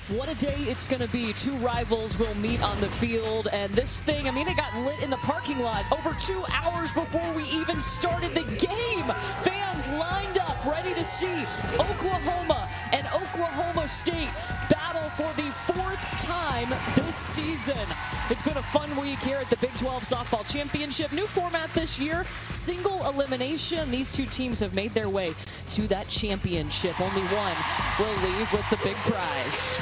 What a day it's going to be. Two rivals will meet on the field, and this thing, I mean, it got lit in the parking lot over 2 hours before we even started the game. Fans lined up, ready to see Oklahoma and Oklahoma State battle for the 4th time this season. It's been a fun week here at the Big 12 Softball Championship. New format this year, single elimination. These two teams have made their way to that championship. Only one will leave with the big prize.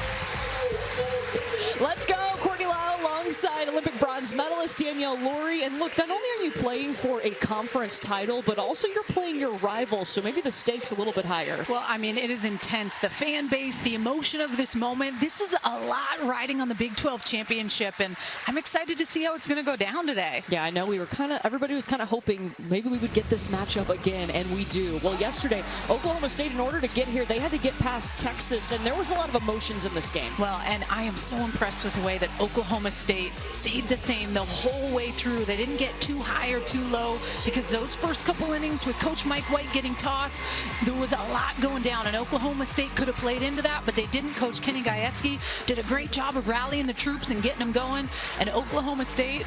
Let's go, Courtney Lyle alongside Olympic bronze medalist Danielle Laurie. And look, not only are you playing for a conference title, but also you're playing your rival, so maybe the stakes a little bit higher. Well, I mean, it is intense. The fan base, the emotion of this moment. This is a lot riding on the Big 12 championship, and I'm excited to see how it's going to go down today. Yeah, I know everybody was kind of hoping maybe we would get this matchup again, and we do. Well, yesterday, Oklahoma State, in order to get here, they had to get past Texas, and there was a lot of emotions in this game. Well, and I am so impressed with the way that Oklahoma State stayed the same the whole way through. They didn't get too high or too low, because those first couple innings with Coach Mike White getting tossed, there was a lot going down, and Oklahoma State could have played into that, but they didn't. Coach Kenny Gajewski did a great job of rallying the troops and getting them going, and Oklahoma State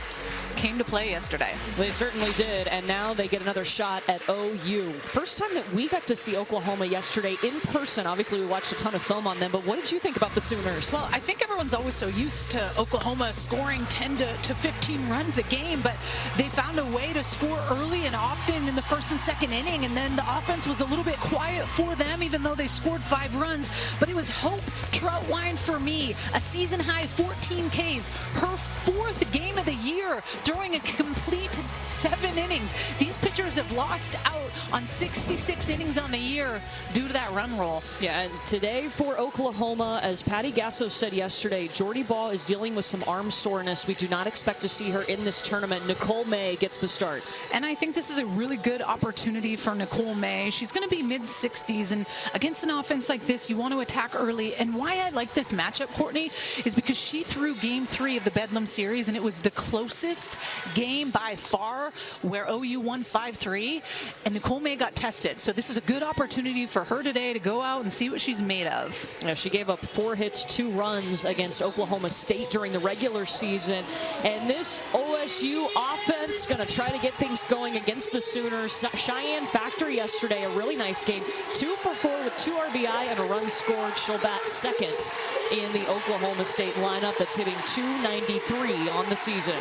came to play yesterday. They certainly did, and now they get another shot at OU. First time that we got to see Oklahoma yesterday in person. Obviously, we watched a ton of film on them, but what did you think about the Sooners? Well, I think everyone's always so used to Oklahoma scoring 10 to 15 runs a game, but they found a way to score early and often in the first and second inning, and then the offense was a little bit quiet for them, even though they scored 5 runs. But it was Hope Troutwine for me, a season-high 14 Ks, her 4th game of the year, throwing a complete 7 innings. These pitchers have lost out on 66 innings on the year due to that run roll. Yeah, and today for Oklahoma, as Patty Gasso said yesterday, Jordy Baugh is dealing with some arm soreness. We do not expect to see her in this tournament. Nicole May gets the start. And I think this is a really good opportunity for Nicole May. She's going to be mid-60s, and against an offense like this, you want to attack early. And why I like this matchup, Courtney, is because she threw Game 3 of the Bedlam series, and it was the closest game by far, where OU won 5-3, and Nicole May got tested. So this is a good opportunity for her today to go out and see what she's made of. Yeah, she gave up 4 hits, 2 runs against Oklahoma State during the regular season, and this OSU offense going to try to get things going against the Sooners. Cheyenne Factory yesterday, a really nice game, 2 for 4 with 2 RBI and a run scored. She'll bat second in the Oklahoma State lineup that's hitting .293 on the season.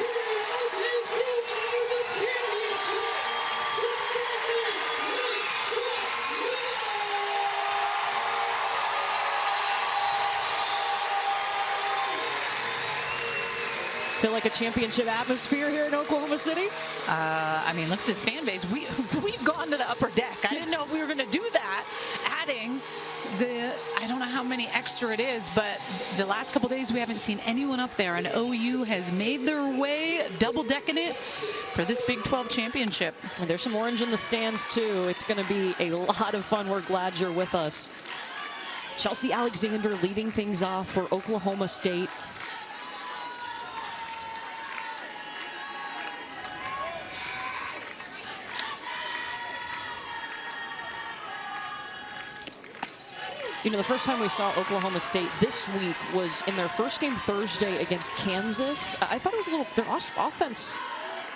Feel like a championship atmosphere here in Oklahoma City? I mean, look at this fan base. We've gone to the upper deck. I didn't know if we were going to do that, adding I don't know how many extra it is, but the last couple days we haven't seen anyone up there, and OU has made their way, double-decking it for this Big 12 championship. And there's some orange in the stands, too. It's going to be a lot of fun. We're glad you're with us. Chelsea Alexander leading things off for Oklahoma State. You know, the first time we saw Oklahoma State this week was in their first game Thursday against Kansas. I thought it was their offense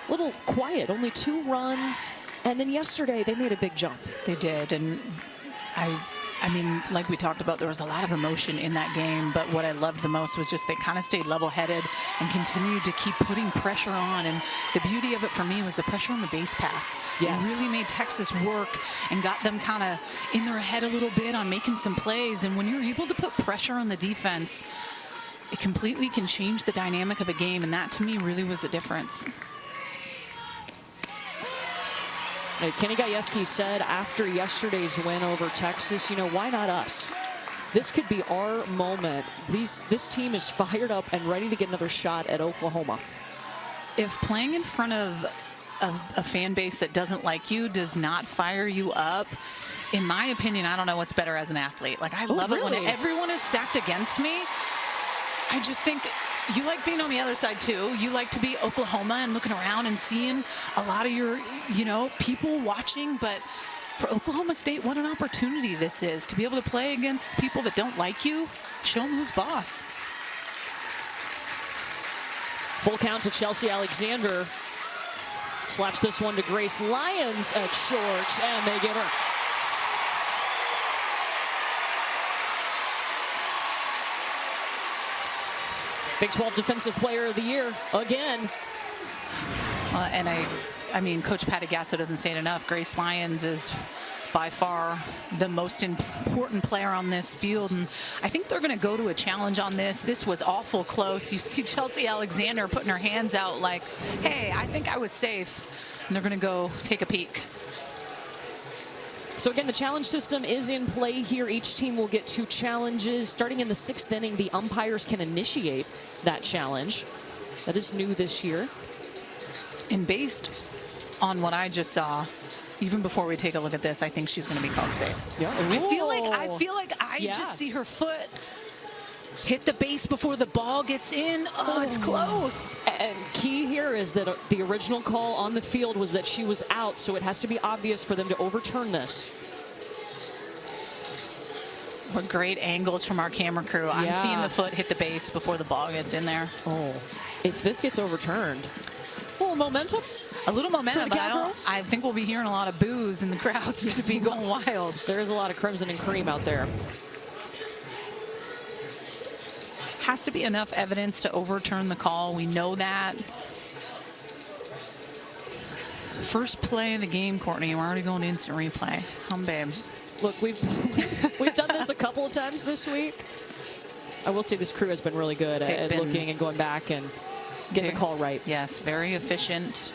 a little quiet, only 2 runs. And then yesterday they made a big jump. They did, and I mean, like we talked about, there was a lot of emotion in that game, but what I loved the most was just they kind of stayed level-headed and continued to keep putting pressure on. And the beauty of it for me was the pressure on the base pass. Yes. It really made Texas work and got them kind of in their head a little bit on making some plays. And when you're able to put pressure on the defense, it completely can change the dynamic of a game, and that to me really was the difference. Kenny Gajewski said after yesterday's win over Texas, you know, why not us? This could be our moment. This team is fired up and ready to get another shot at Oklahoma. If playing in front of a fan base that doesn't like you does not fire you up, in my opinion, I don't know what's better as an athlete. Like, I love it when everyone is stacked against me. I just think you like being on the other side too. You like to be Oklahoma and looking around and seeing a lot of your, people watching. But for Oklahoma State, what an opportunity this is to be able to play against people that don't like you. show them who's boss. Full count to Chelsea Alexander. Slaps this one to Grace Lyons at short, and they get her. Big 12 Defensive Player of the Year again. And I mean, Coach Patty Gasso doesn't say it enough. Grace Lyons is by far the most important player on this field, and I think they're going to go to a challenge on this. This was awful close. You see Chelsea Alexander putting her hands out like, hey, I think I was safe, and they're going to go take a peek. So again, the challenge system is in play here. Each team will get 2 challenges. Starting in the 6th inning, the umpires can initiate that challenge. That is new this year. And based on what I just saw, even before we take a look at this, I think she's going to be called safe. Yeah. I feel like I just see her foot hit the base before the ball gets in. Oh, it's close. And key here is that the original call on the field was that she was out, so it has to be obvious for them to overturn this. What great angles from our camera crew. Yeah. I'm seeing the foot hit the base before the ball gets in there. Oh, if this gets overturned, a little momentum. A little momentum, For the but Cowgirls? I think we'll be hearing a lot of boos and the crowd's going to be going wild. There is a lot of crimson and cream out there. Has to be enough evidence to overturn the call. We know that. First play of the game, Courtney. We're already going to instant replay. Babe. Look, we've done this a couple of times this week. I will say this crew has been really good at looking and going back and getting the call right. Yes, very efficient.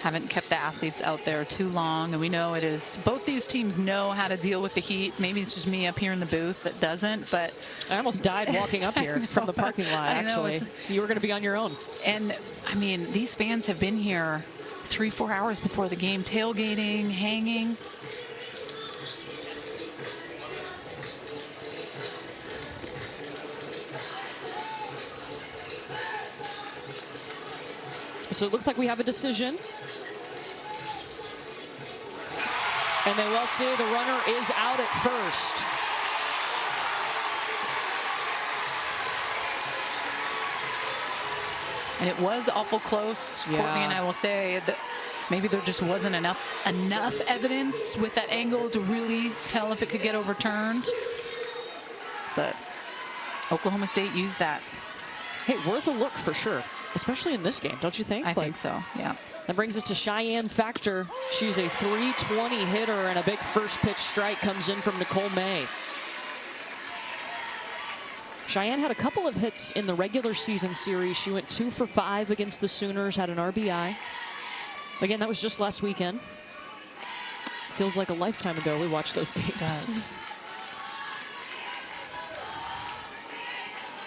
Haven't kept the athletes out there too long, and we know it is. Both these teams know how to deal with the heat. Maybe it's just me up here in the booth that doesn't, but I almost died walking up here from the parking lot, actually. You were going to be on your own. And, I mean, these fans have been here 3-4 hours before the game, tailgating, hanging. So it looks like we have a decision. And they will say the runner is out at first. And it was awful close, Yeah. Courtney, and I will say that maybe there just wasn't enough evidence with that angle to really tell if it could get overturned. But Oklahoma State used that. Hey, worth a look for sure, especially in this game, don't you think? I think so, yeah. That brings us to Cheyenne Factor. She's a 320 hitter, and a big first pitch strike comes in from Nicole May. Cheyenne had a couple of hits in the regular season series. She went 2 for 5 against the Sooners, had an RBI. Again, that was just last weekend. Feels like a lifetime ago we watched those games. It does.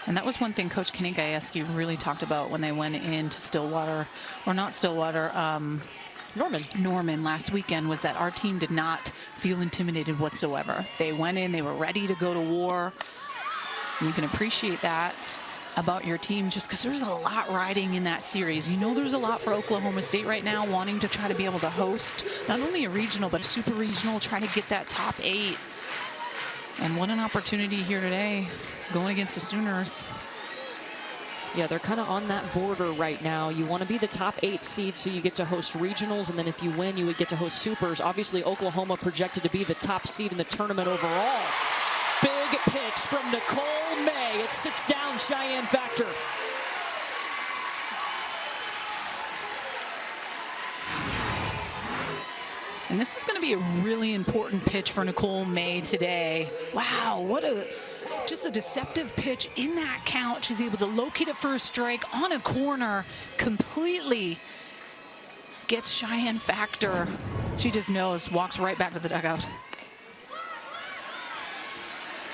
And that was one thing Coach Kaninka really talked about when they went into Stillwater, or not Stillwater, Norman last weekend, was that our team did not feel intimidated whatsoever. They went in, they were ready to go to war. And you can appreciate that about your team just because there's a lot riding in that series. You know there's a lot for Oklahoma State right now, wanting to try to be able to host not only a regional, but a super regional, try to get that top 8. And what an opportunity here today, going against the Sooners. Yeah, they're kind of on that border right now. You want to be the top 8 seed so you get to host regionals, and then if you win, you would get to host supers. Obviously, Oklahoma projected to be the top seed in the tournament overall. Big pitch from Nicole May. It sits down Cheyenne Factor. And this is going to be a really important pitch for Nicole May today. Wow, what just a deceptive pitch in that count. She's able to locate it for a strike on a corner, completely gets Cheyenne Factor. She just knows, walks right back to the dugout.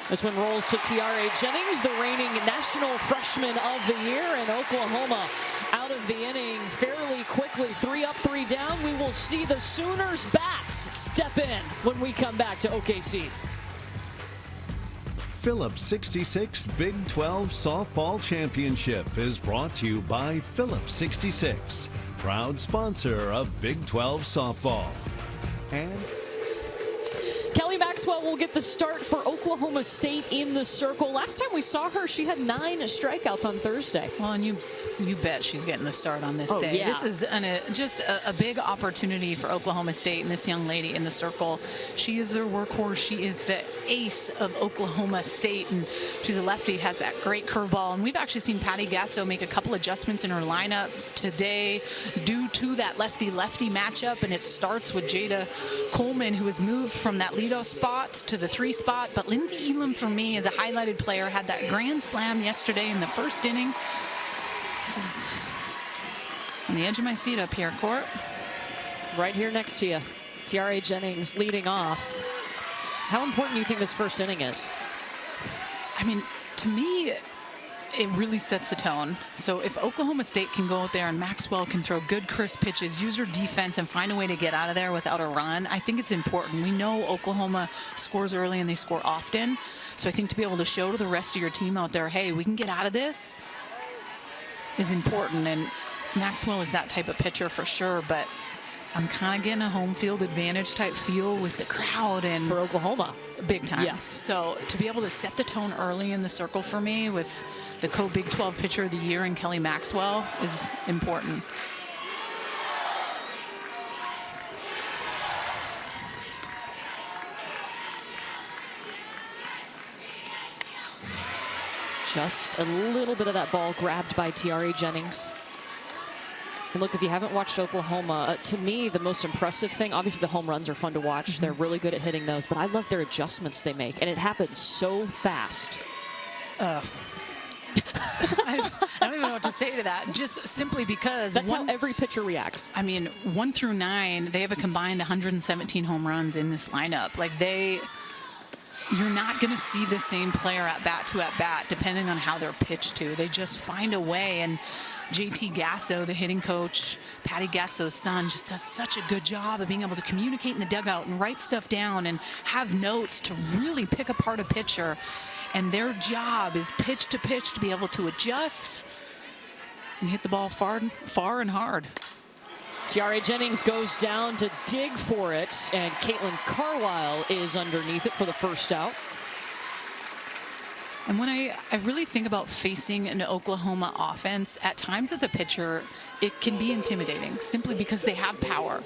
This one rolls to Tiare Jennings, the reigning National Freshman of the Year, and Oklahoma out of the inning fairly quickly. 3 up, 3 down. We will see the Sooners bats step in when we come back to OKC. Phillips 66 Big 12 Softball Championship is brought to you by Phillips 66, proud sponsor of Big 12 Softball. And Kelly Kelly Maxwell will get the start for Oklahoma State in the circle. Last time we saw her, she had 9 strikeouts on Thursday. Well, and you bet she's getting the start on this Oh, day. yeah. This is just a big opportunity for Oklahoma State and this young lady in the circle. She is their workhorse. She is the ace of Oklahoma State, and she's a lefty, has that great curveball. And we've actually seen Patty Gasso make a couple adjustments in her lineup today due to that lefty-lefty matchup, and it starts with Jada Coleman, who has moved from that leadoff spot to the 3 spot. But Lindsey Elam, for me, is a highlighted player, had that grand slam yesterday in the first inning. This is on the edge of my seat up here, Court. Right here next to you, Tiare Jennings leading off. How important do you think this first inning is? I mean, to me, it really sets the tone. So if Oklahoma State can go out there and Maxwell can throw good, crisp pitches, use her defense, and find a way to get out of there without a run, I think it's important. We know Oklahoma scores early and they score often. So I think to be able to show to the rest of your team out there, hey, we can get out of this, is important. And Maxwell is that type of pitcher for sure, but I'm kind of getting a home field advantage type feel with the crowd and For Oklahoma. big time. Yes. So to be able to set the tone early in the circle for me with the co-Big 12 pitcher of the year and Kelly Maxwell is important. Just a little bit of that ball grabbed by Tiare Jennings. And look, if you haven't watched Oklahoma, to me, the most impressive thing, obviously the home runs are fun to watch. They're really good at hitting those, but I love their adjustments they make, and it happens so fast. I don't even know what to say to that, just simply because That's how every pitcher reacts. I mean, 1 through 9, they have a combined 117 home runs in this lineup. Like you're not going to see the same player at bat to at bat, depending on how they're pitched to. They just find a way. And JT Gasso, the hitting coach, Patty Gasso's son, just does such a good job of being able to communicate in the dugout and write stuff down and have notes to really pick apart a pitcher. And their job is pitch to pitch to be able to adjust and hit the ball far and hard. Tiare Jennings goes down to dig for it, and Caitlin Carlisle is underneath it for the first out. And when I really think about facing an Oklahoma offense, at times as a pitcher, it can be intimidating simply because they have power.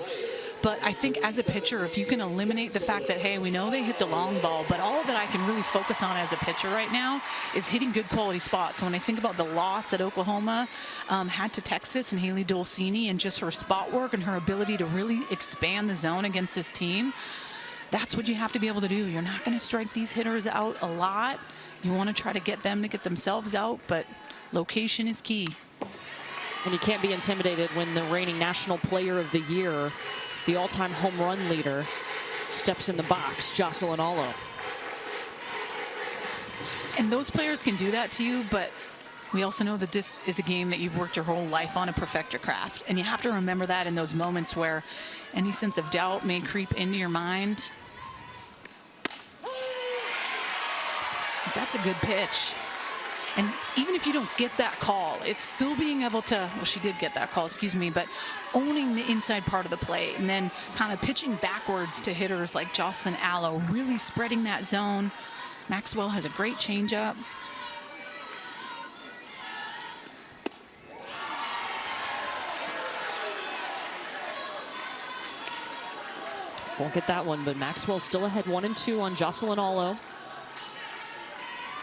But I think as a pitcher, if you can eliminate the fact that, hey, we know they hit the long ball, but all that I can really focus on as a pitcher right now is hitting good quality spots. So when I think about the loss that Oklahoma had to Texas and Haley Dolcini and just her spot work and her ability to really expand the zone against this team, that's what you have to be able to do. You're not going to strike these hitters out a lot. You want to try to get them to get themselves out, but location is key. And you can't be intimidated when the reigning National Player of the Year, the all-time home run leader, steps in the box, Jocelyn Alo. And those players can do that to you, but we also know that this is a game that you've worked your whole life on to perfect your craft. And you have to remember that in those moments where any sense of doubt may creep into your mind. That's a good pitch. And even if you don't get that call, it's still being able to, well, she did get that call, excuse me, but owning the inside part of the plate and then kind of pitching backwards to hitters like Jocelyn Alo, really spreading that zone. Maxwell has a great changeup. Won't get that one, but Maxwell still ahead 1-2 on Jocelyn Alo.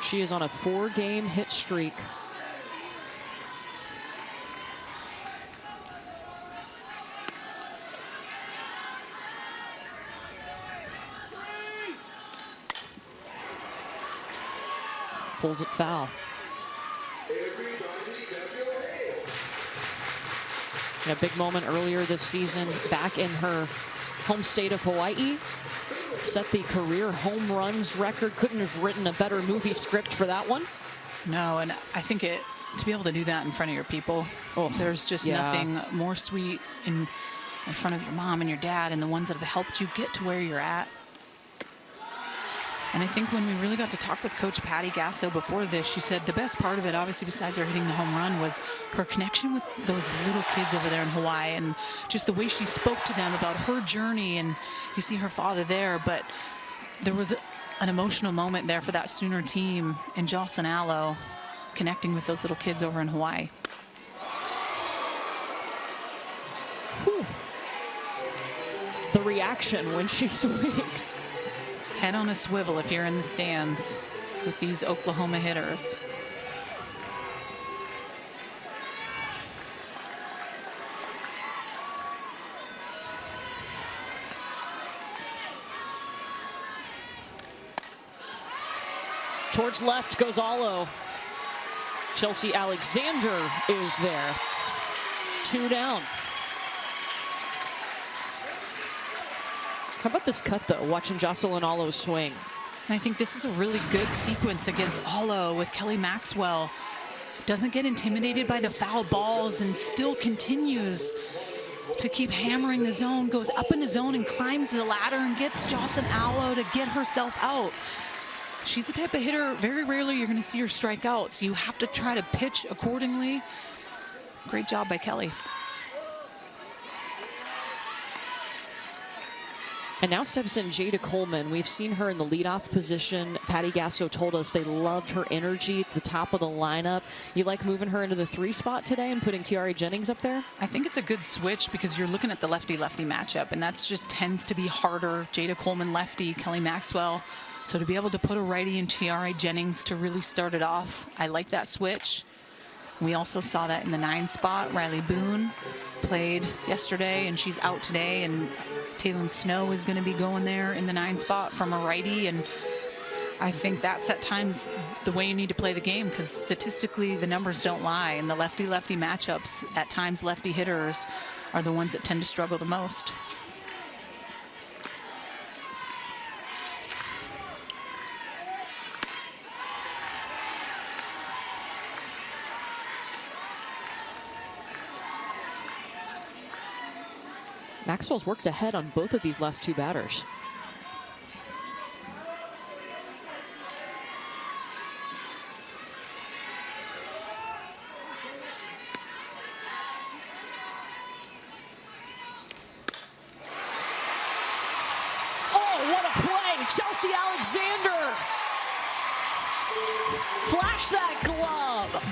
She is on a 4-game hit streak. Pulls it foul. In a big moment earlier this season, back in her home state of Hawaii. Set the career home runs record. Couldn't have written a better movie script for that one. No, and I think to be able to do that in front of your people, there's just nothing more sweet in front of your mom and your dad and the ones that have helped you get to where you're at. And I think when we really got to talk with Coach Patty Gasso before this, she said the best part of it, obviously besides her hitting the home run, was her connection with those little kids over there in Hawaii and just the way she spoke to them about her journey. And you see her father there, but there was an emotional moment there for that Sooner team, and Jocelyn Alo connecting with those little kids over in Hawaii. Whew. The reaction when she swings. Head on a swivel if you're in the stands with these Oklahoma hitters. Towards left goes Alo. Chelsea Alexander is there. 2 down. How about this cut, though, watching Jocelyn Alo swing? And I think this is a really good sequence against Alo with Kelly Maxwell. Doesn't get intimidated by the foul balls and still continues to keep hammering the zone, goes up in the zone and climbs the ladder and gets Jocelyn Alo to get herself out. She's the type of hitter, very rarely you're going to see her strike out, so you have to try to pitch accordingly. Great job by Kelly. And now steps in Jada Coleman. We've seen her in the leadoff position. Patty Gasso told us they loved her energy at the top of the lineup. You like moving her into the 3 spot today and putting Tiare Jennings up there? I think it's a good switch because you're looking at the lefty-lefty matchup, and that's just tends to be harder. Jada Coleman lefty, Kelly Maxwell. So to be able to put a righty in Tiare Jennings to really start it off, I like that switch. We also saw that in the 9 spot. Riley Boone played yesterday, and she's out today, and Taylon Snow is going to be going there in the 9 spot from a righty, and I think that's at times the way you need to play the game because statistically the numbers don't lie, and the lefty-lefty matchups, at times lefty hitters are the ones that tend to struggle the most. Maxwell's worked ahead on both of these last 2 batters. Oh, what a play! Chelsea Alexander! Flash that glove!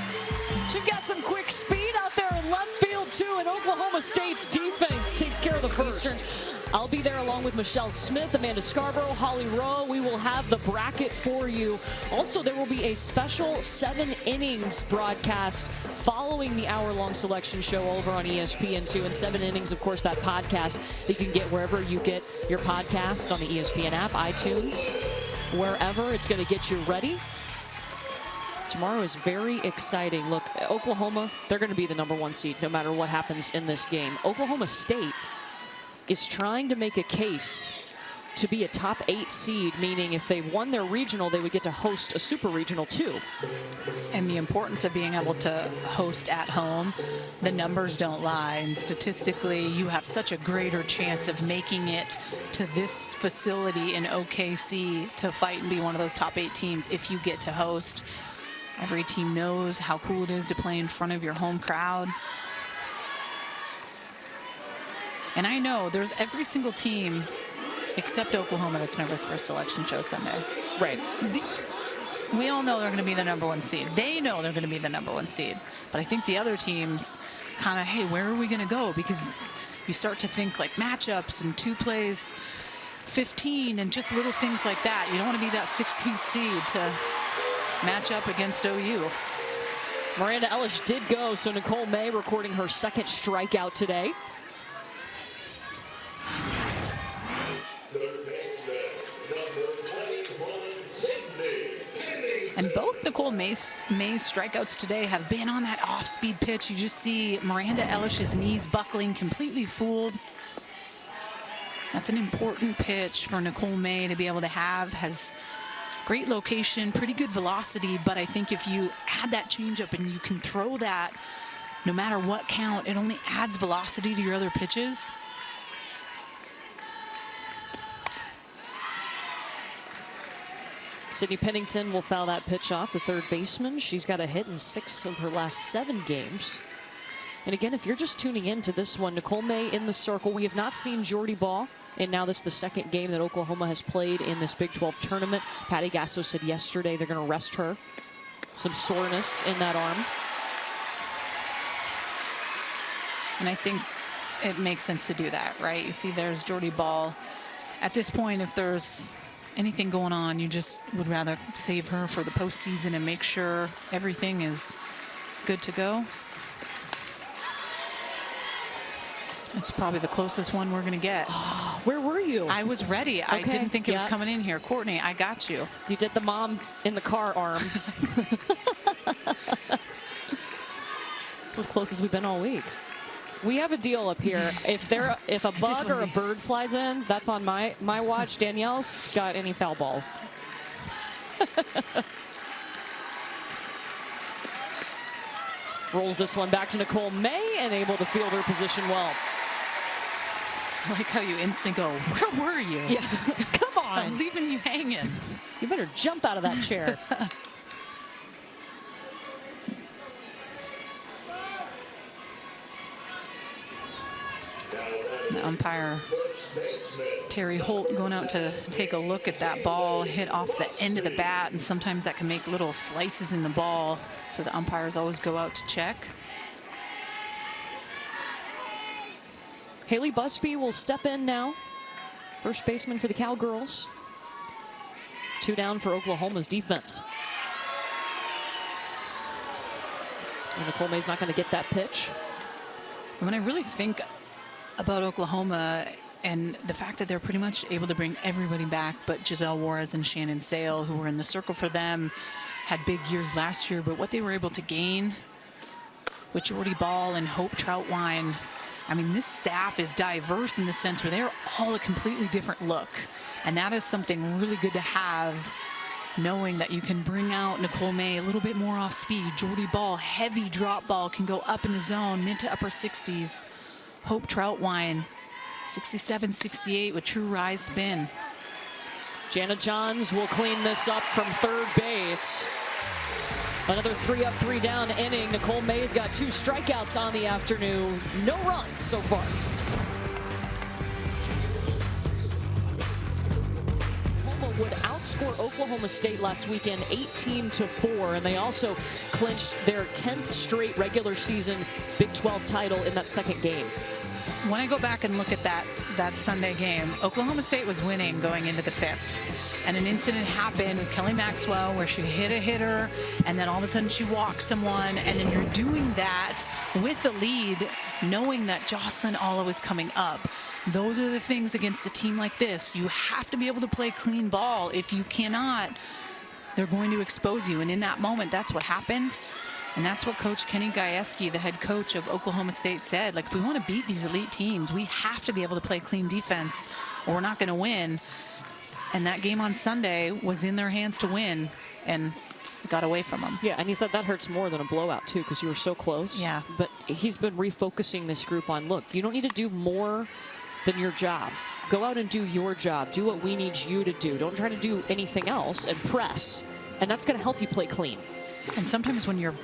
She's got some quick speed out there in left field, too, and Oklahoma State's defense takes care of the first. I'll be there along with Michelle Smith, Amanda Scarborough, Holly Rowe. We will have the bracket for you. Also, there will be a special 7 innings broadcast following the hour-long selection show over on ESPN2. And 7 innings, of course, that podcast you can get wherever you get your podcast, on the ESPN app, iTunes, wherever. It's going to get you ready. Tomorrow is very exciting. Look, Oklahoma, they're going to be the #1 seed no matter what happens in this game. Oklahoma State is trying to make a case to be a top 8 seed, meaning if they won their regional, they would get to host a super regional too. And the importance of being able to host at home, the numbers don't lie. And statistically, you have such a greater chance of making it to this facility in OKC to fight and be one of those top 8 teams if you get to host. Every team knows how cool it is to play in front of your home crowd. And I know there's every single team except Oklahoma that's nervous for Selection Show Sunday. Right. We all know they're going to be the #1 seed. They know they're going to be the #1 seed. But I think the other teams kind of, hey, where are we going to go? Because you start to think like matchups and 2 plays 15 and just little things like that. You don't want to be that 16th seed to match up against OU. Miranda Ellis did go, so Nicole May recording her 2nd strikeout today. And both Nicole May's strikeouts today have been on that off-speed pitch. You just see Miranda Ellis's knees buckling, completely fooled. That's an important pitch for Nicole May to be able to have. Has great location, pretty good velocity, but I think if you add that changeup and you can throw that no matter what count, it only adds velocity to your other pitches. Sydney Pennington will foul that pitch off, the 3rd baseman. She's got a hit in 6 of her last 7 games. And again, if you're just tuning in to this one, Nicole May in the circle. We have not seen Jordy Baugh And now this is the second game that Oklahoma has played in this Big 12 tournament. Patty Gasso said yesterday they're going to rest her. Some soreness in that arm. And I think it makes sense to do that, right? You see there's Jordy Bahl. At this point, if there's anything going on, you just would rather save her for the postseason and make sure everything is good to go. It's probably the closest one we're going to get. Where were you? I was ready. I Okay, didn't think it was yeah. coming in here. Courtney, I got you. You did the mom in the car arm. It's as close as we've been all week. We have a deal up here. If a bug or a bird flies in, that's on my watch. Danielle's got any foul balls. Rolls this one back to Nicole May and able to field her position well. I like how you instantly go, where were you? Yeah, come on. I'm leaving you hanging. You better jump out of that chair. The umpire, Terry Holt, going out to take a look at that ball, hit off the end of the bat, and sometimes that can make little slices in the ball. So the umpires always go out to check. Haley Busby will step in now. First baseman for the Cowgirls. 2 down for Oklahoma's defense. And Nicole May's not going to get that pitch. When I really think about Oklahoma and the fact that they're pretty much able to bring everybody back but Giselle Juarez and Shannon Sale, who were in the circle for them, had big years last year, but what they were able to gain with Jordy Bahl and Hope Troutwine, I mean, this staff is diverse in the sense where they're all a completely different look. And that is something really good to have, knowing that you can bring out Nicole May a little bit more off speed. Jordy Bahl, heavy drop ball, can go up in the zone, mid to upper 60s. Hope Troutwine, 67, 68 with true rise spin. Jana Johns will clean this up from third base. Another 3 up, 3 down inning. Nicole May's got 2 strikeouts on the afternoon. No runs so far. Oklahoma would outscore Oklahoma State last weekend 18-4, and they also clinched their 10th straight regular season Big 12 title in that second game. When I go back and look at that Sunday game, Oklahoma State was winning going into the 5th. And an incident happened with Kelly Maxwell where she hit a hitter, and then all of a sudden she walked someone, and then you're doing that with the lead, knowing that Jocelyn Alla was coming up. Those are the things against a team like this. You have to be able to play clean ball. If you cannot, they're going to expose you. And in that moment, that's what happened. And that's what Coach Kenny Gajewski, the head coach of Oklahoma State, said. Like, if we want to beat these elite teams, we have to be able to play clean defense or we're not going to win. And that game on Sunday was in their hands to win, and it got away from them. Yeah, and he said that hurts more than a blowout, too, because you were so close. Yeah. But he's been refocusing this group on, look, you don't need to do more than your job. Go out and do your job. Do what we need you to do. Don't try to do anything else and press. And that's going to help you play clean. And sometimes when you're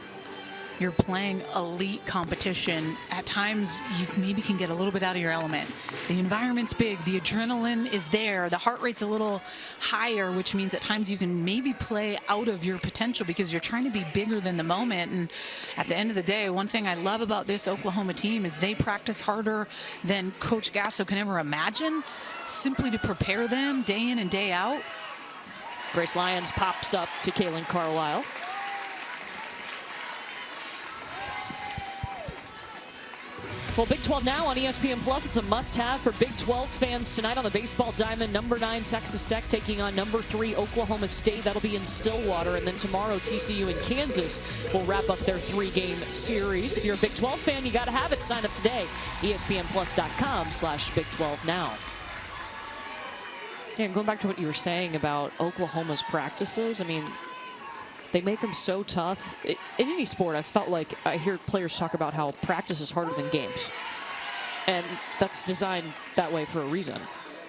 playing elite competition, at times you maybe can get a little bit out of your element. The environment's big, the adrenaline is there, the heart rate's a little higher, which means at times you can maybe play out of your potential because you're trying to be bigger than the moment. And at the end of the day, one thing I love about this Oklahoma team is they practice harder than Coach Gasso can ever imagine, simply to prepare them day in and day out. Grace Lyons pops up to Kaylin Carlisle. Well, Big 12 now on ESPN Plus. It's a must-have for Big 12 fans tonight on the baseball diamond. Number 9 Texas Tech taking on number 3 Oklahoma State. That'll be in Stillwater. And then tomorrow, TCU and Kansas will wrap up their 3-game series. If you're a Big 12 fan, you got to have it. Sign up today. ESPNplus.com/Big 12 now. Yeah, going back to what you were saying about Oklahoma's practices, I mean, they make them so tough. In any sport, I felt like I hear players talk about how practice is harder than games. And that's designed that way for a reason.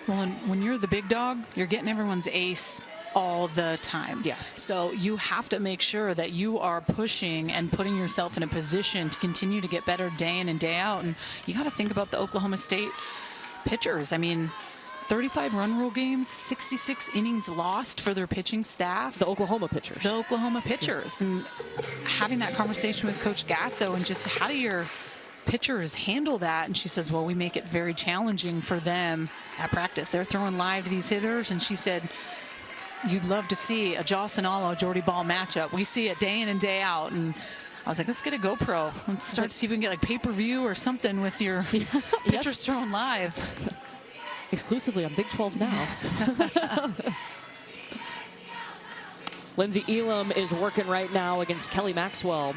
Well, and when you're the big dog, you're getting everyone's ace all the time. Yeah. So you have to make sure that you are pushing and putting yourself in a position to continue to get better day in and day out. And you got to think about the Oklahoma State pitchers. I mean, 35 run rule games, 66 innings lost for their pitching staff. The Oklahoma pitchers. The Oklahoma pitchers. And having that conversation with Coach Gasso and just how do your pitchers handle that? And she says, well, we make it very challenging for them at practice. They're throwing live to these hitters. And she said, you'd love to see a Joss Sinalo, Jordy Ball matchup. We see it day in and day out. And I was like, let's get a GoPro. Let's start to see if we can get like pay-per-view or something with your pitchers throwing live. Exclusively on Big 12 now. Lindsey Elam is working right now against Kelly Maxwell.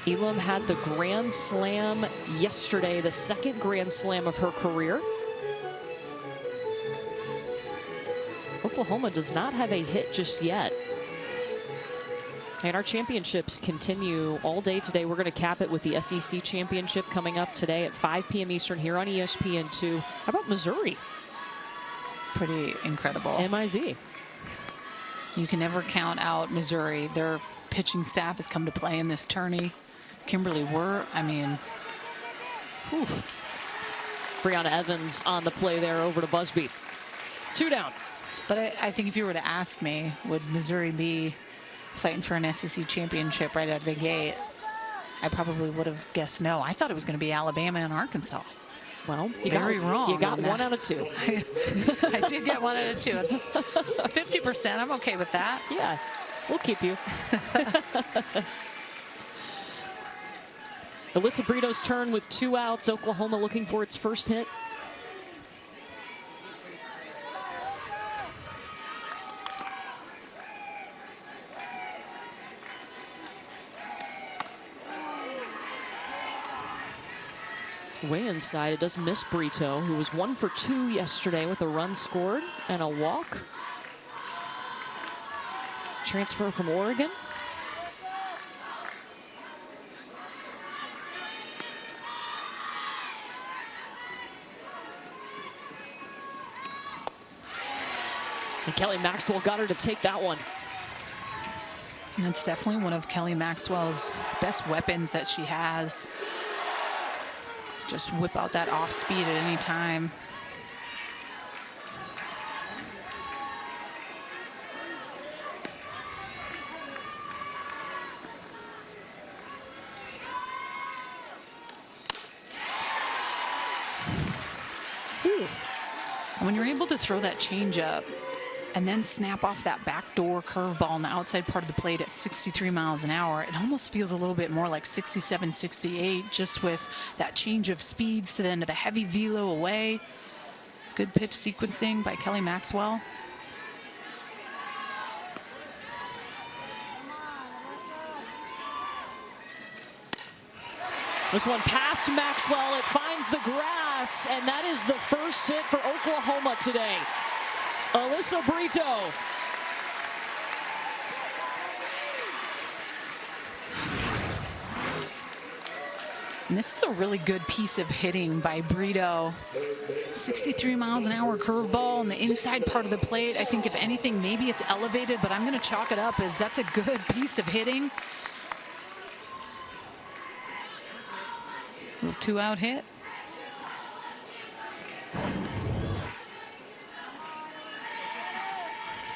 Elam had the grand slam yesterday, the second grand slam of her career. Oklahoma does not have a hit just yet. And our championships continue all day today. We're going to cap it with the SEC championship coming up today at 5 p.m. Eastern here on ESPN2. How about Missouri? Pretty incredible. MIZ. You can never count out Missouri. Their pitching staff has come to play in this tourney. Kimberly Wirt, I mean, whew. Brianna Evans on the play there over to Busby. 2 down. But I think if you were to ask me, would Missouri be fighting for an SEC championship right out of the gate, I probably would have guessed no. I thought it was going to be Alabama and Arkansas. Well, you Very wrong. You got 1 out of 2. I did get 1 out of 2. It's 50%. I'm okay with that. Yeah, we'll keep you. Alyssa Brito's turn with 2 outs. Oklahoma looking for its first hit. Way inside, it does miss Brito, who was 1 for 2 yesterday with a run scored and a walk. Transfer from Oregon. And Kelly Maxwell got her to take that one. And it's definitely one of Kelly Maxwell's best weapons that she has. Just whip out that off speed at any time. And when you're able to throw that changeup and then snap off that backdoor curveball on the outside part of the plate at 63 miles an hour, it almost feels a little bit more like 67, 68, just with that change of speeds to the heavy velo away. Good pitch sequencing by Kelly Maxwell. This one past Maxwell, it finds the grass, and that is the first hit for Oklahoma today. Alyssa Brito. And this is a really good piece of hitting by Brito. 63 miles an hour curveball on the inside part of the plate. I think if anything, maybe it's elevated, but I'm going to chalk it up as that's a good piece of hitting. Little 2-out hit.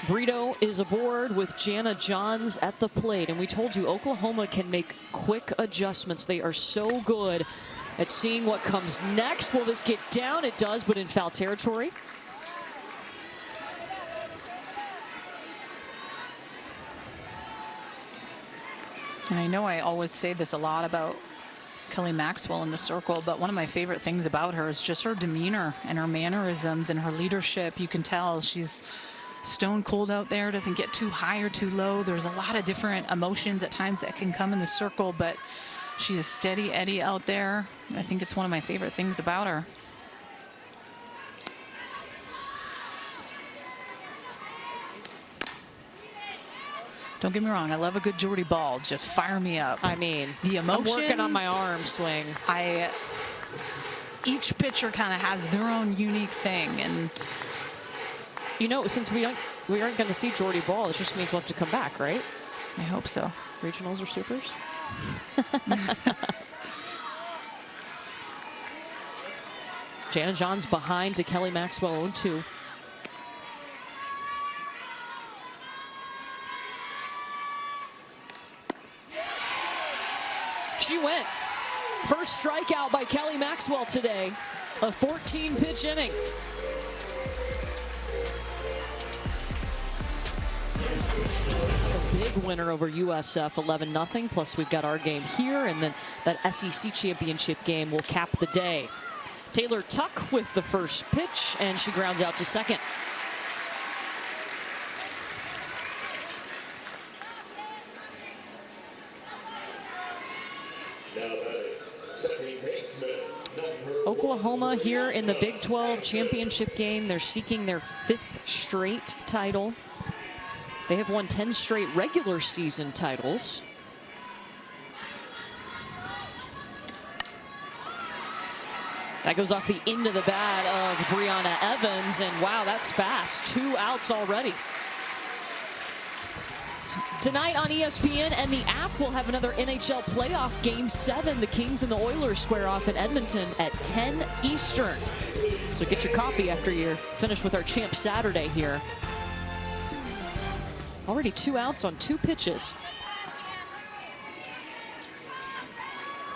Brito is aboard with Jana Johns at the plate. And we told you Oklahoma can make quick adjustments. They are so good at seeing what comes next. Will this get down? It does, but in foul territory. And I know I always say this a lot about Kelly Maxwell in the circle, but one of my favorite things about her is just her demeanor and her mannerisms and her leadership. You can tell she's stone cold out there, doesn't get too high or too low. There's a lot of different emotions at times that can come in the circle, but she is steady Eddie out there. I think it's one of my favorite things about her. Don't get me wrong, I love a good Jordy Ball. Just fire me up. I mean, the emotions. I'm working on my arm swing. Each pitcher kind of has their own unique thing, and you know, since we aren't going to see Jordy Ball, it just means we'll have to come back, right? I hope so. Regionals or supers? Jana Johns behind to Kelly Maxwell 0-2. She went. First strikeout by Kelly Maxwell today. A 14-pitch inning. A big winner over USF, 11-0. Plus we've got our game here, and then that SEC championship game will cap the day. Taylor Tuck with the first pitch, and she grounds out to second. Oklahoma here in the Big 12 championship game. They're seeking their 5th straight title. They have won 10 straight regular season titles. That goes off the end of the bat of Brianna Evans, and wow, that's fast. 2 outs already. Tonight on ESPN and the app, we'll have another NHL playoff game 7. The Kings and the Oilers square off in Edmonton at 10 Eastern. So get your coffee after you're finished with our Champ Saturday here. Already 2 outs on 2 pitches.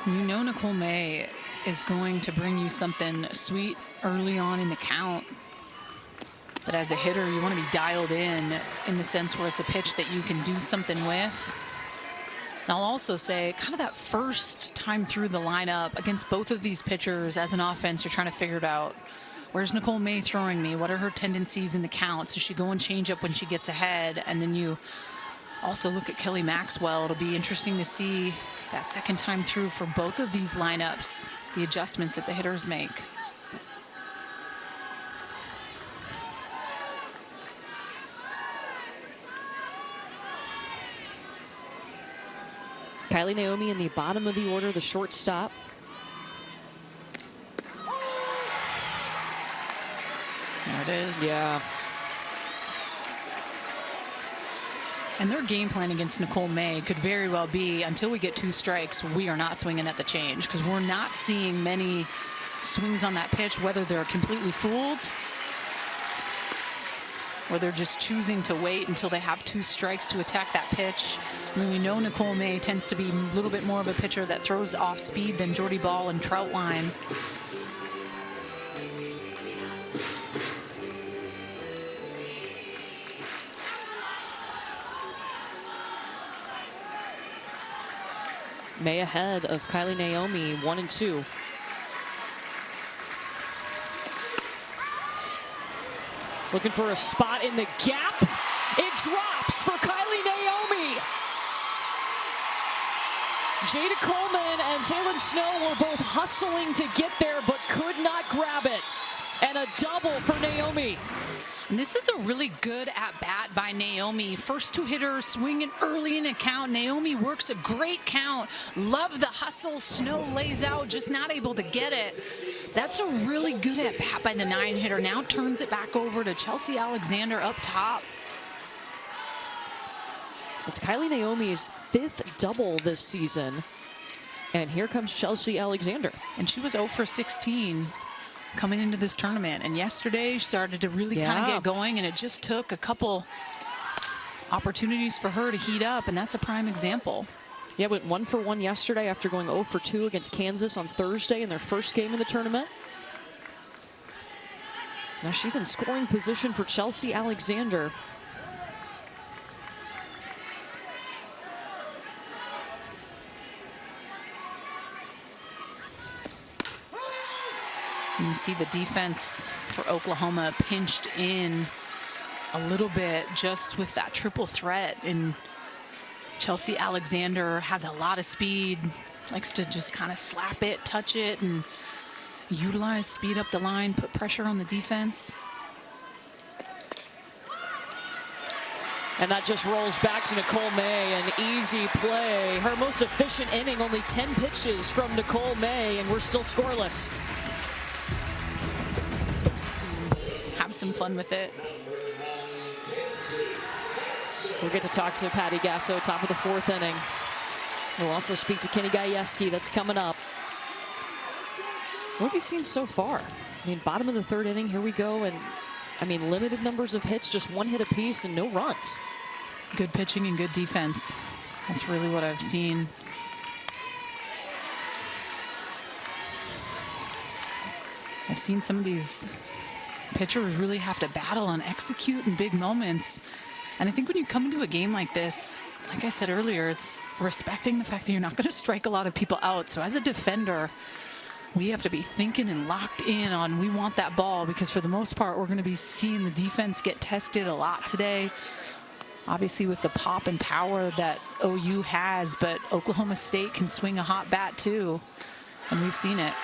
You know Nicole May is going to bring you something sweet early on in the count. But as a hitter, you want to be dialed in the sense where it's a pitch that you can do something with. And I'll also say kind of that first time through the lineup against both of these pitchers as an offense, you're trying to figure it out. Where's Nicole May throwing me? What are her tendencies in the count? Does she go and change up when she gets ahead? And then you also look at Kelly Maxwell. It'll be interesting to see that second time through for both of these lineups, the adjustments that the hitters make. Kylie Naomi in the bottom of the order, the shortstop. There it is. Yeah. And their game plan against Nicole May could very well be, until we get 2 strikes, we are not swinging at the change, because we're not seeing many swings on that pitch, whether they're completely fooled or they're just choosing to wait until they have 2 strikes to attack that pitch. I mean, we know Nicole May tends to be a little bit more of a pitcher that throws off speed than Jordy Ball and Troutwine. May ahead of Kylie Naomi, 1-2. Looking for a spot in the gap. It drops for Kylie Naomi. Jada Coleman and Taylor Snow were both hustling to get there, but could not grab it. And a double for Naomi. And this is a really good at-bat by Naomi. First 2 hitters swinging early in a count. Naomi works a great count. Love the hustle. Snow lays out, just not able to get it. That's a really good at-bat by the 9 hitter. Now turns it back over to Chelsea Alexander up top. It's Kylie Naomi's 5th double this season. And here comes Chelsea Alexander. And she was 0 for 16 coming into this tournament. And yesterday she started to really kind of get going, and it just took a couple opportunities for her to heat up, and that's a prime example. Yeah, went 1 for 1 yesterday after going 0 for 2 against Kansas on Thursday in their first game in the tournament. Now she's in scoring position for Chelsea Alexander. And you see the defense for Oklahoma pinched in a little bit just with that triple threat. And Chelsea Alexander has a lot of speed, likes to just kind of slap it, touch it, and utilize speed up the line, put pressure on the defense. And that just rolls back to Nicole May, an easy play. Her most efficient inning, only 10 pitches from Nicole May, and we're still scoreless. Have some fun with it. We'll get to talk to Patty Gasso, top of the 4th inning. We'll also speak to Kenny Gajewski. That's coming up. What have you seen so far? I mean, bottom of the third inning, here we go. And I mean, limited numbers of hits, just one hit apiece and no runs. Good pitching and good defense. That's really what I've seen. I've seen some of these pitchers really have to battle and execute in big moments. And I think when you come into a game like this, like I said earlier, it's respecting the fact that you're not going to strike a lot of people out. So as a defender, we have to be thinking and locked in on we want that ball, because for the most part, we're going to be seeing the defense get tested a lot today. Obviously with the pop and power that OU has, but Oklahoma State can swing a hot bat too, and we've seen it.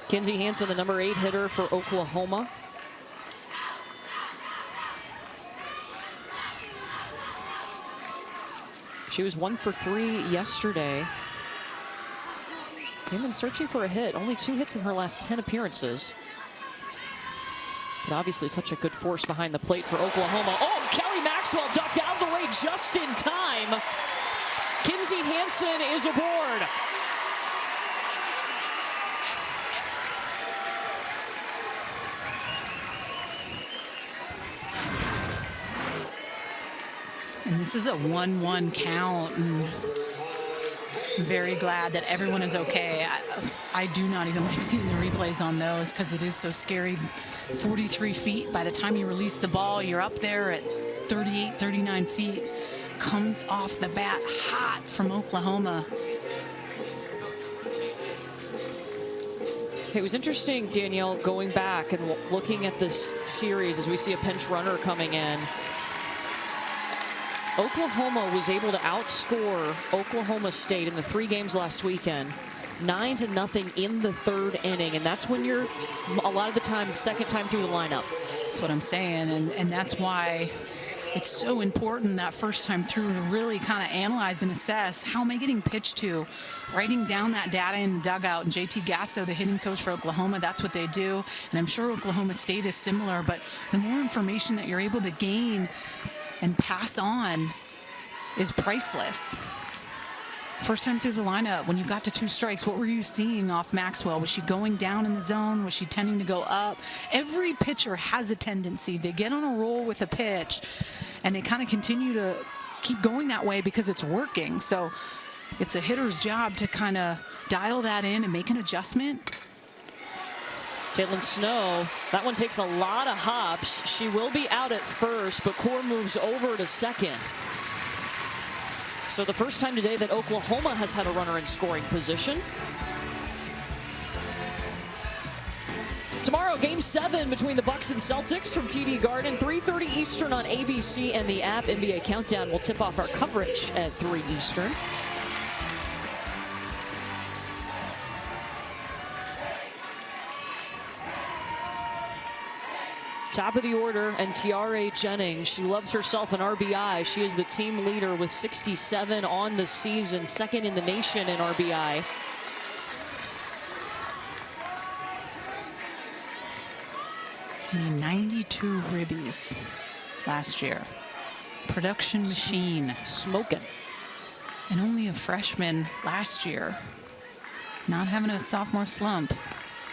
Kinzie Hansen, the number 8 hitter for Oklahoma. She was 1 for 3 yesterday. Came in searching for a hit. Only 2 hits in her last 10 appearances. But obviously such a good force behind the plate for Oklahoma. Oh, Kelly Maxwell ducked out of the way just in time. Kinzie Hansen is aboard. And this is a 1-1 count, and I'm very glad that everyone is okay. I do not even like seeing the replays on those because it is so scary. 43 feet, by the time you release the ball, you're up there at 38, 39 feet. Comes off the bat hot from Oklahoma. It was interesting, Danielle, going back and looking at this series as we see a pinch runner coming in. Oklahoma was able to outscore Oklahoma State in the 3 games last weekend, 9-0 in the 3rd inning, and that's when you're a lot of the time second time through the lineup. That's what I'm saying, and that's why it's so important that first time through to really kind of analyze and assess how am I getting pitched to, writing down that data in the dugout. And JT Gasso, the hitting coach for Oklahoma, that's what they do, and I'm sure Oklahoma State is similar, but the more information that you're able to gain and pass on is priceless. First time through the lineup, when you got to 2 strikes, what were you seeing off Maxwell? Was she going down in the zone? Was she tending to go up? Every pitcher has a tendency. They get on a roll with a pitch, and they kind of continue to keep going that way because it's working. So it's a hitter's job to kind of dial that in and make an adjustment. Taylon Snow, that one takes a lot of hops. She will be out at first, but Core moves over to second. So the first time today that Oklahoma has had a runner in scoring position. Tomorrow, Game 7 between the Bucks and Celtics from TD Garden, 3:30 Eastern on ABC and the app. NBA Countdown will tip off our coverage at 3 Eastern. Top of the order, and Tiare Jennings. She loves herself an RBI. She is the team leader with 67 on the season, second in the nation in RBI. I mean, 92 ribbies last year. Production machine. Smoking. And only a freshman last year. Not having a sophomore slump,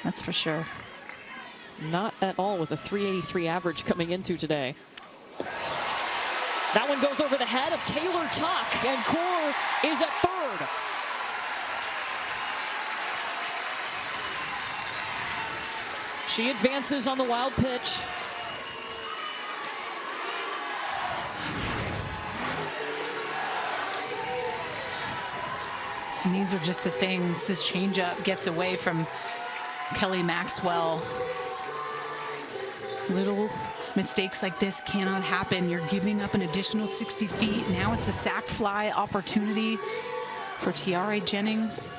that's for sure. Not at all, with a 383 average coming into today. That one goes over the head of Taylor Tuck, and Core is at third. She advances on the wild pitch. And these are just the things. This changeup gets away from Kelly Maxwell. Little mistakes like this cannot happen. You're giving up an additional 60 feet. Now it's a sac fly opportunity for Tiare Jennings.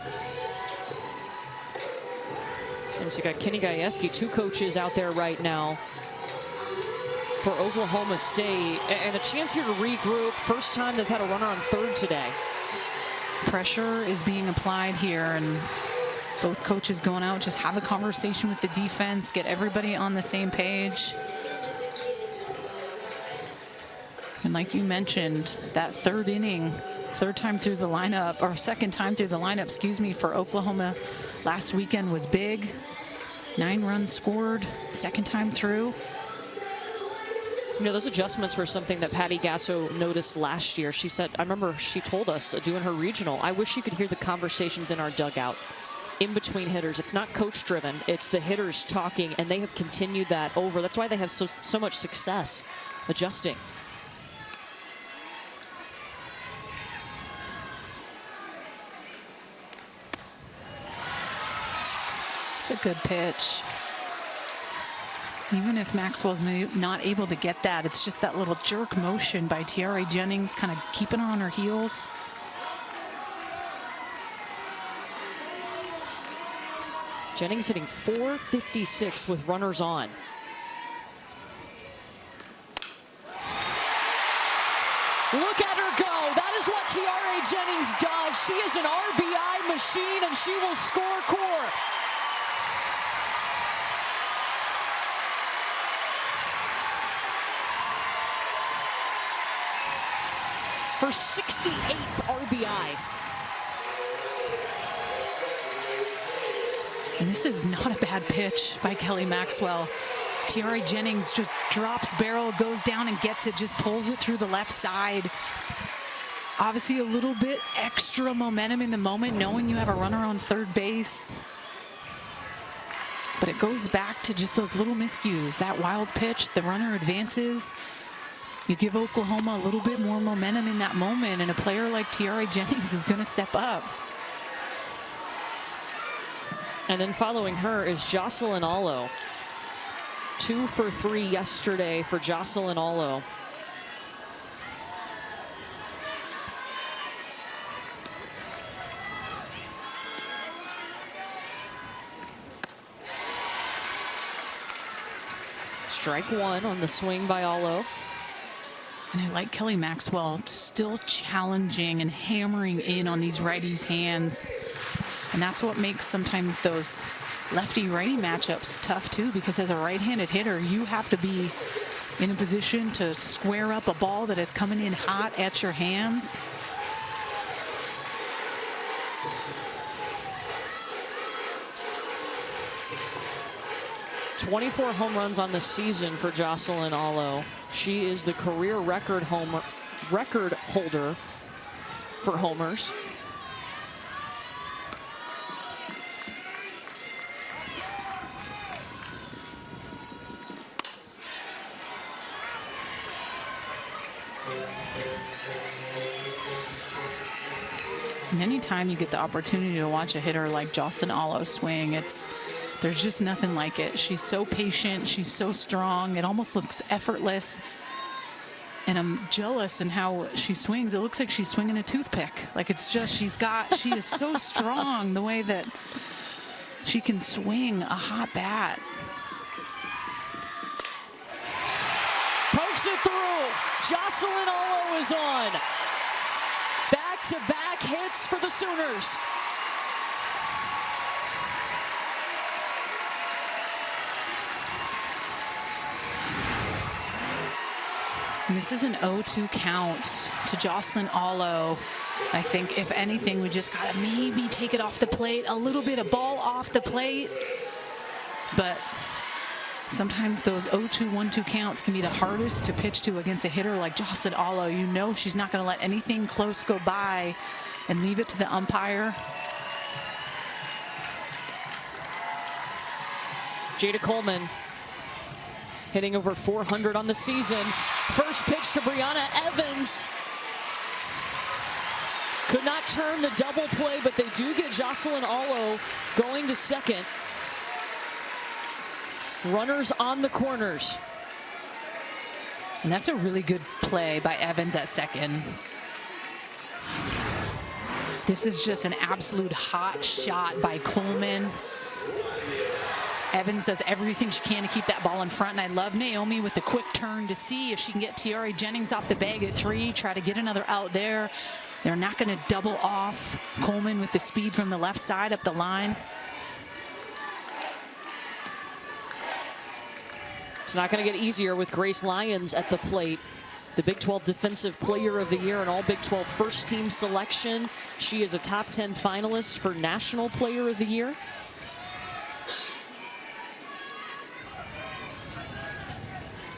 And so you got Kenny Gajewski, 2 coaches out there right now for Oklahoma State, and a chance here to regroup. First time they've had a runner on third today. Pressure is being applied here, and both coaches going out, just have a conversation with the defense, get everybody on the same page. And like you mentioned, that third inning, third time through the lineup, or second time through the lineup, excuse me, for Oklahoma last weekend was big. 9 runs scored, second time through. You know, those adjustments were something that Patty Gasso noticed last year. She said, I remember she told us doing her regional, I wish you could hear the conversations in our dugout in between hitters. It's not coach driven, it's the hitters talking, and they have continued that over. That's why they have so much success adjusting. It's a good pitch. Even if Maxwell's not able to get that, it's just that little jerk motion by Tiare Jennings, kind of keeping her on her heels. Jennings hitting .456 with runners on. Look at her go. That is what Tiare Jennings does. She is an RBI machine, and she will score core. Her 68th RBI. And this is not a bad pitch by Kelly Maxwell. Tiare Jennings just drops barrel, goes down and gets it, just pulls it through the left side. Obviously a little bit extra momentum in the moment, knowing you have a runner on third base. But it goes back to just those little miscues. That wild pitch, the runner advances. You give Oklahoma a little bit more momentum in that moment, and a player like Tiare Jennings is going to step up. And then following her is Jocelyn Alo. 2 for 3 yesterday for Jocelyn Alo. Strike 1 on the swing by Alo. And I like Kelly Maxwell still challenging and hammering in on these righties' hands. And that's what makes sometimes those lefty-righty matchups tough too, because as a right-handed hitter, you have to be in a position to square up a ball that is coming in hot at your hands. .24 home runs on the season for Jocelyn Alo. She is the career record holder for homers. And anytime you get the opportunity to watch a hitter like Jocelyn Alo swing, there's just nothing like it. She's so patient, she's so strong, it almost looks effortless. And I'm jealous in how she swings. It looks like she's swinging a toothpick. Like it's just, she is so strong the way that she can swing a hot bat. Pokes it through. Jocelyn Alo is on. Back-to-back hits for the Sooners. And this is an 0-2 count to Jocelyn Alo. I think if anything, we just gotta maybe take it off the plate, a little bit of ball off the plate. But sometimes those 0-2, 1-2 counts can be the hardest to pitch to against a hitter like Jocelyn Alo. You know she's not gonna let anything close go by and leave it to the umpire. Jada Coleman hitting over 400 on the season. First pitch to Brianna Evans. Could not turn the double play, but they do get Jocelyn Alo going to second. Runners on the corners. And that's a really good play by Evans at second. This is just an absolute hot shot by Coleman. Evans does everything she can to keep that ball in front, and I love Naomi with the quick turn to see if she can get Tiare Jennings off the bag at 3, try to get another out there. They're not going to double off Coleman with the speed from the left side up the line. It's not going to get easier with Grace Lyons at the plate. the Big 12 Defensive Player of the Year and all Big 12 first team selection. She is a top 10 finalist for National Player of the Year.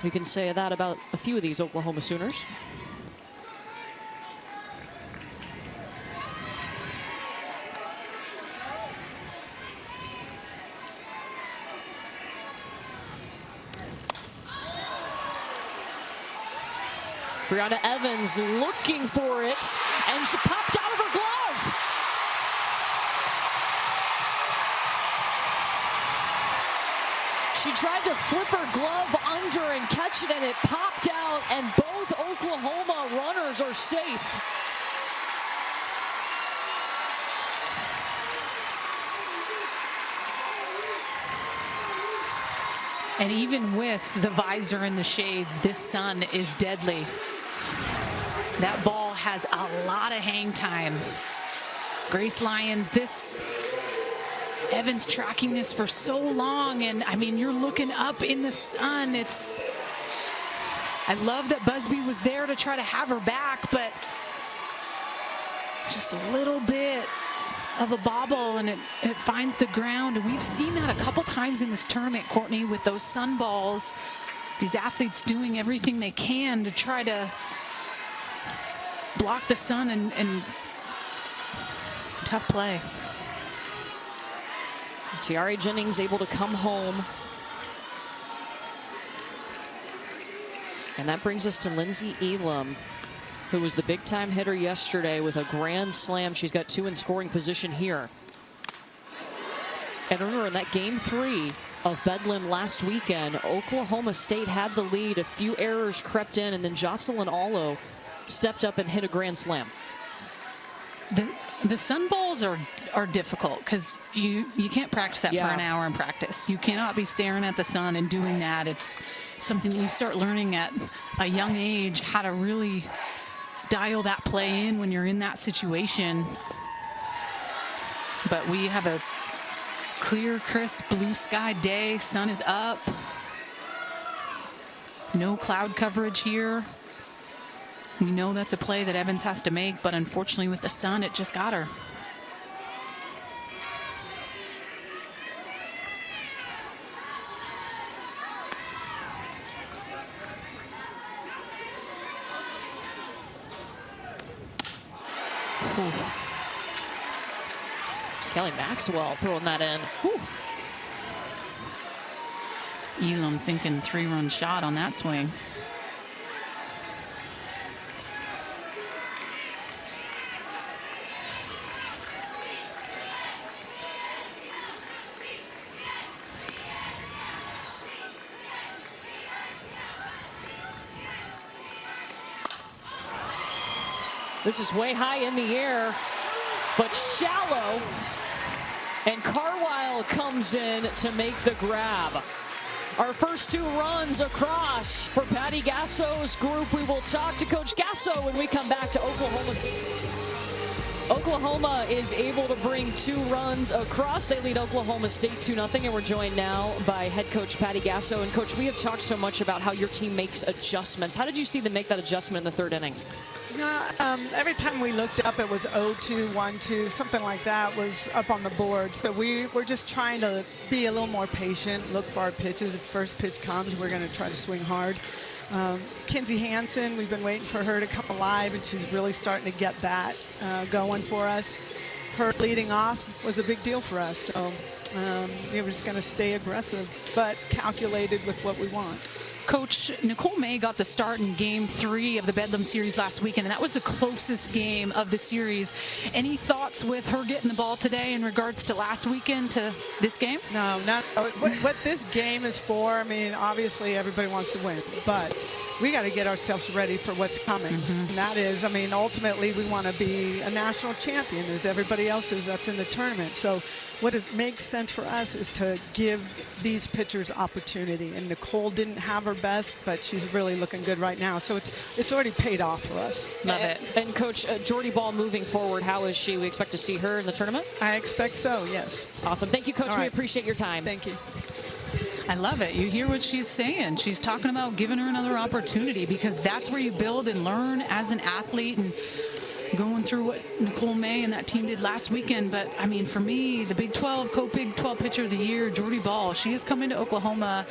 We can say that about a few of these Oklahoma Sooners. Brianna Evans looking for it, and she popped out of her glove. She tried to flip her glove under and catch it, and it popped out, and both Oklahoma runners are safe. And even with the visor and the shades, this sun is deadly. That ball has a lot of hang time. Grace Lyons, Evans tracking this for so long, and I mean, you're looking up in the sun. I love that Busby was there to try to have her back, but just a little bit of a bobble and it finds the ground. And we've seen that a couple times in this tournament, Courtney, with those sun balls. These athletes doing everything they can to try to block the sun, and tough play. Tiare Jennings able to come home. And that brings us to Lindsey Elam, who was the big-time hitter yesterday with a grand slam. She's got 2 in scoring position here. And remember, in that game 3 of Bedlam last weekend, Oklahoma State had the lead. A few errors crept in, and then Jocelyn Allo stepped up and hit a grand slam. The sun balls are difficult because you can't practice that for an hour in practice. You cannot be staring at the sun and doing that. It's something you start learning at a young age, how to really dial that play in when you're in that situation. But we have a clear, crisp, blue sky day. Sun is up. No cloud coverage here. We know that's a play that Evans has to make, but unfortunately with the sun, it just got her. Ooh. Kelly Maxwell throwing that in. Ooh. Elam thinking 3-run shot on that swing. This is way high in the air, but shallow. And Carwile comes in to make the grab. Our first 2 runs across for Patty Gasso's group. We will talk to Coach Gasso when we come back to Oklahoma City. Oklahoma is able to bring 2 runs across. They lead Oklahoma State 2-0, and we're joined now by head coach Patty Gasso. And coach, we have talked so much about how your team makes adjustments. How did you see them make that adjustment in the 3rd inning? Every time we looked up, it was 0-2, 1-2, something like that was up on the board. So we were just trying to be a little more patient, look for our pitches. If first pitch comes, we're going to try to swing hard. Kinsey Hansen, we've been waiting for her to come alive, and she's really starting to get that going for us. Her leading off was a big deal for us. So we're just going to stay aggressive, but calculated with what we want. Coach, Nicole May got the start in game 3 of the Bedlam series last weekend, and that was the closest game of the series. Any thoughts with her getting the ball today in regards to last weekend to this game? No, not what this game is for. I mean, obviously everybody wants to win, but we got to get ourselves ready for what's coming. And that is, I mean, ultimately we want to be a national champion as everybody else is that's in the tournament. So what makes sense for us is to give these pitchers opportunity. And Nicole didn't have her best, but she's really looking good right now. So it's already paid off for us. Love it. And Coach, Jordy Ball moving forward, how is she? We expect to see her in the tournament? I expect so, yes. Awesome. Thank you, Coach. All right. We appreciate your time. Thank you. I love it. You hear what she's saying. She's talking about giving her another opportunity, because that's where you build and learn as an athlete, and going through what Nicole May and that team did last weekend. But I mean, for me, the Big 12, co-Big 12 pitcher of the year, Jordy Ball, she has come into Oklahoma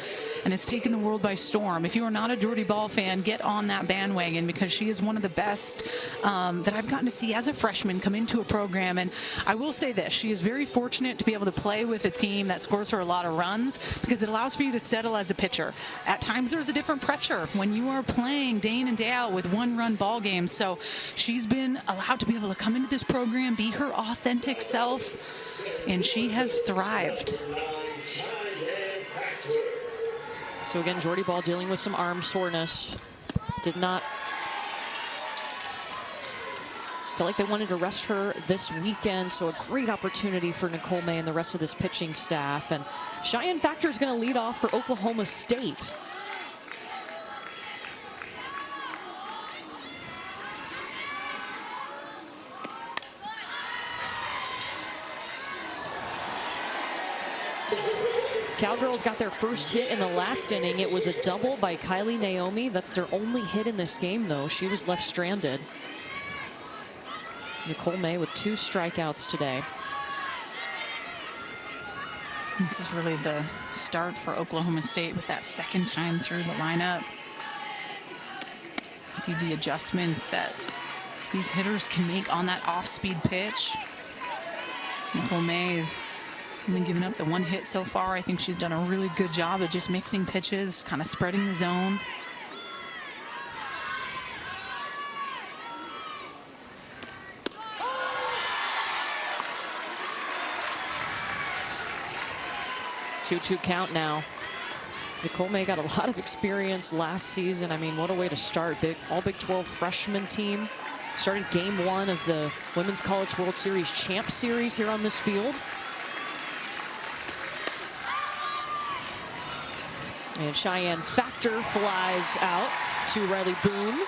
and has taken the world by storm. If you are not a Jordy Ball fan, get on that bandwagon, because she is one of the best that I've gotten to see as a freshman come into a program. And I will say this, she is very fortunate to be able to play with a team that scores her a lot of runs, because it allows for you to settle as a pitcher. At times there's a different pressure when you are playing day in and day out with one-run ball games. So she's been allowed to be able to come into this program, be her authentic self, and she has thrived. So again, Jordy Ball dealing with some arm soreness. Did not feel like they wanted to rest her this weekend, so a great opportunity for Nicole May and the rest of this pitching staff. And Cheyenne Factor is going to lead off for Oklahoma State. Cowgirls got their first hit in the last inning. It was a double by Kylie Naomi. That's their only hit in this game, though. She was left stranded. Nicole May with 2 strikeouts today. This is really the start for Oklahoma State with that second time through the lineup. See the adjustments that these hitters can make on that off-speed pitch. Nicole May is only giving up the 1 hit so far. I think she's done a really good job of just mixing pitches, kind of spreading the zone. Two count now. Nicole May got a lot of experience last season. I mean, what a way to start. All Big 12 freshman team. Started game 1 of the Women's College World Series Champ Series here on this field. And Cheyenne Factor flies out to Riley Boone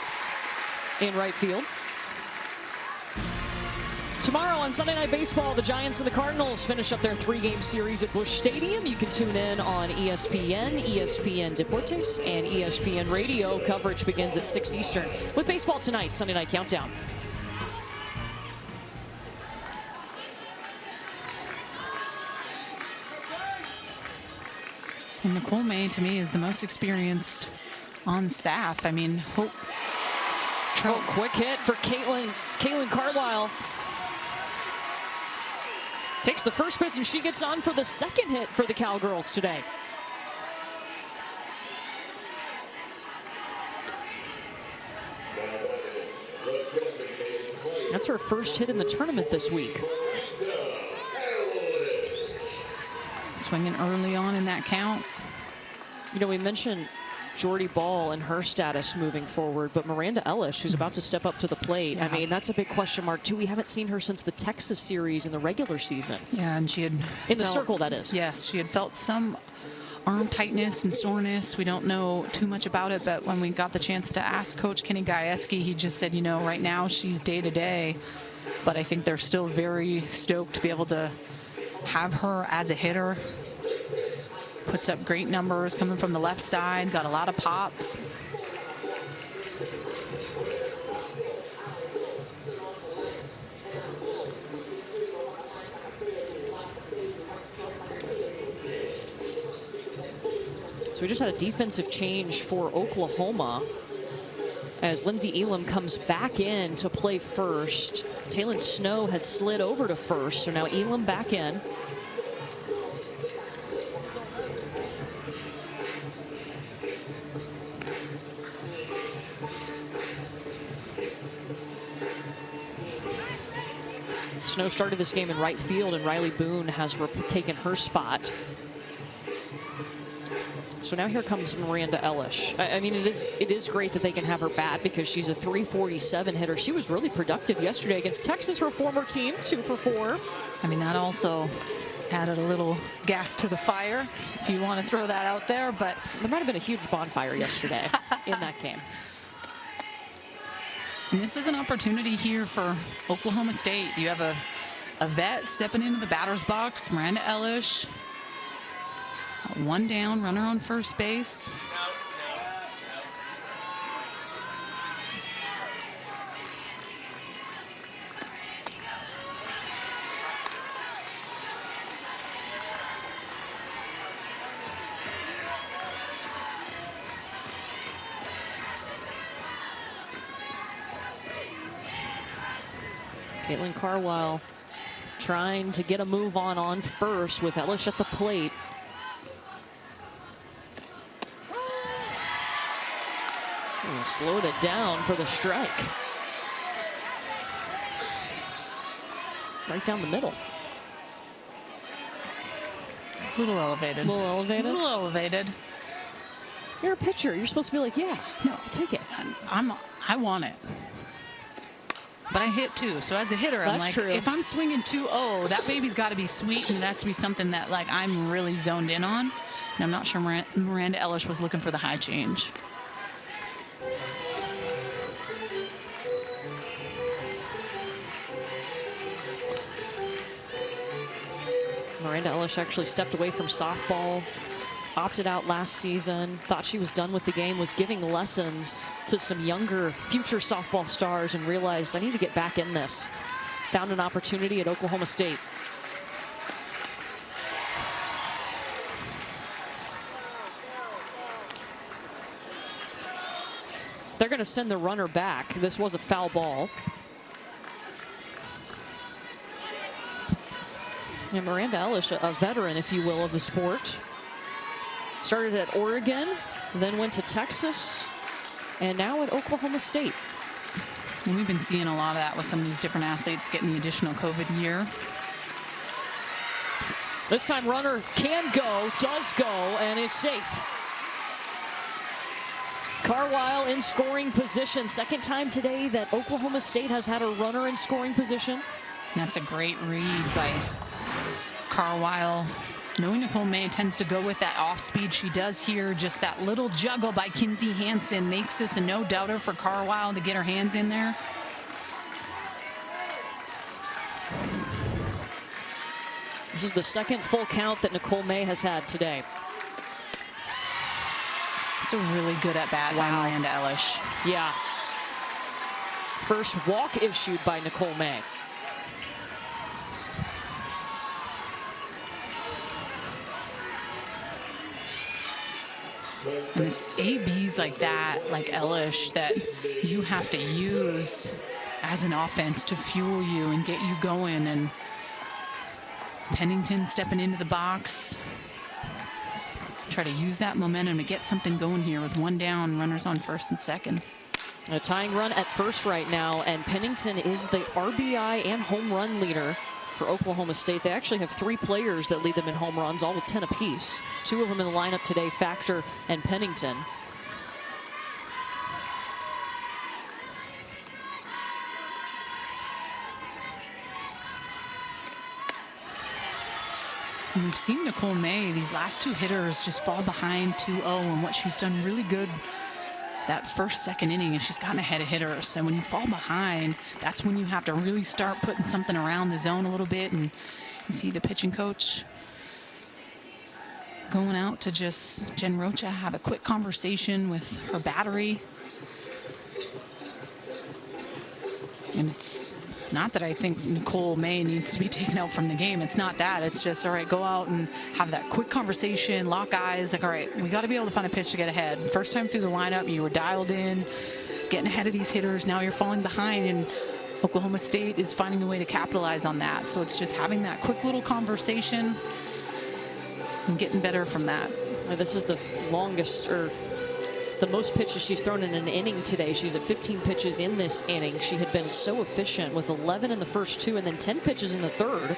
in right field. Tomorrow on Sunday Night Baseball, the Giants and the Cardinals finish up their 3-game series at Busch Stadium. You can tune in on ESPN, ESPN Deportes, and ESPN Radio. Coverage begins at 6 Eastern with baseball tonight, Sunday Night Countdown. And Nicole May, to me, is the most experienced on staff. I mean, quick hit for Caitlin Carlisle. Takes the first pitch, and she gets on for the second hit for the Cowgirls today. That's her first hit in the tournament this week. Swinging early on in that count. You know, we mentioned Jordy Ball and her status moving forward, but Miranda Ellis, who's about to step up to the plate, yeah. I mean, that's a big question mark, too. We haven't seen her since the Texas series in the regular season. Yeah, and she had in the circle, that is. Yes, she had felt some arm tightness and soreness. We don't know too much about it, but when we got the chance to ask Coach Kenny Gajewski, he just said, you know, right now she's day-to-day, but I think they're still very stoked to be able to have her as a hitter. Puts up great numbers coming from the left side, got a lot of pops. So we just had a defensive change for Oklahoma as Lindsey Elam comes back in to play first. Taylon Snow had slid over to first, so now Elam back in. Snow started this game in right field, and Riley Boone has taken her spot. So now here comes Miranda Ellis. I mean, it is great that they can have her bat because she's a .347 hitter. She was really productive yesterday against Texas, her former team, 2 for 4. I mean, that also added a little gas to the fire, if you want to throw that out there. But there might have been a huge bonfire yesterday in that game. And this is an opportunity here for Oklahoma State. You have a vet stepping into the batter's box, Miranda Ellis. One down, runner on first base. Caitlin Carwile trying to get a move on first with Elish at the plate. And slowed it down for the strike. Right down the middle. A little elevated. A little elevated? A little elevated. You're a pitcher. You're supposed to be like, yeah, no, I'll take it. I want it. But I hit too, so as a hitter, I'm like, if I'm swinging 2-0, that baby's got to be sweet, and it has to be something that like I'm really zoned in on. And I'm not sure Miranda Elish was looking for the high change. Miranda Elish actually stepped away from softball, opted out last season, thought she was done with the game, was giving lessons to some younger future softball stars, and realized I need to get back in this. Found an opportunity at Oklahoma State. They're going to send the runner back. This was a foul ball. And Miranda Elish, a veteran, if you will, of the sport. Started at Oregon, then went to Texas, and now at Oklahoma State. And we've been seeing a lot of that with some of these different athletes getting the additional COVID year. This time runner can go, does go, and is safe. Carwile in scoring position. Second time today that Oklahoma State has had a runner in scoring position. That's a great read by Carwile. Knowing Nicole May tends to go with that off speed she does here, just that little juggle by Kinsey Hansen makes this a no-doubter for Carwile to get her hands in there. This is the second full count that Nicole May has had today. It's a really good at-bat by Miranda Elish. Yeah. First walk issued by Nicole May. And it's ABs like that, like Elish, that you have to use as an offense to fuel you and get you going. And Pennington stepping into the box. Try to use that momentum to get something going here with one down, runners on first and second. A tying run at first right now, and Pennington is the RBI and home run leader for Oklahoma State. They actually have 3 players that lead them in home runs, all with 10 apiece. 2 of them in the lineup today, Factor and Pennington. And we've seen Nicole May, these last 2 hitters, just fall behind 2-0, and what she's done really good that first, second inning, and she's gotten ahead of hitters. And when you fall behind, that's when you have to really start putting something around the zone a little bit. And you see the pitching coach going out to just Jen Rocha have a quick conversation with her battery. And it's not that I think Nicole May needs to be taken out from the game. It's not that. It's just, all right, go out and have that quick conversation, lock eyes. Like, all right, we got to be able to find a pitch to get ahead. First time through the lineup, you were dialed in, getting ahead of these hitters. Now you're falling behind, and Oklahoma State is finding a way to capitalize on that. So it's just having that quick little conversation and getting better from that. This is the longest, or the most pitches she's thrown in an inning today. She's at 15 pitches in this inning. She had been so efficient with 11 in the first 2 and then 10 pitches in the third.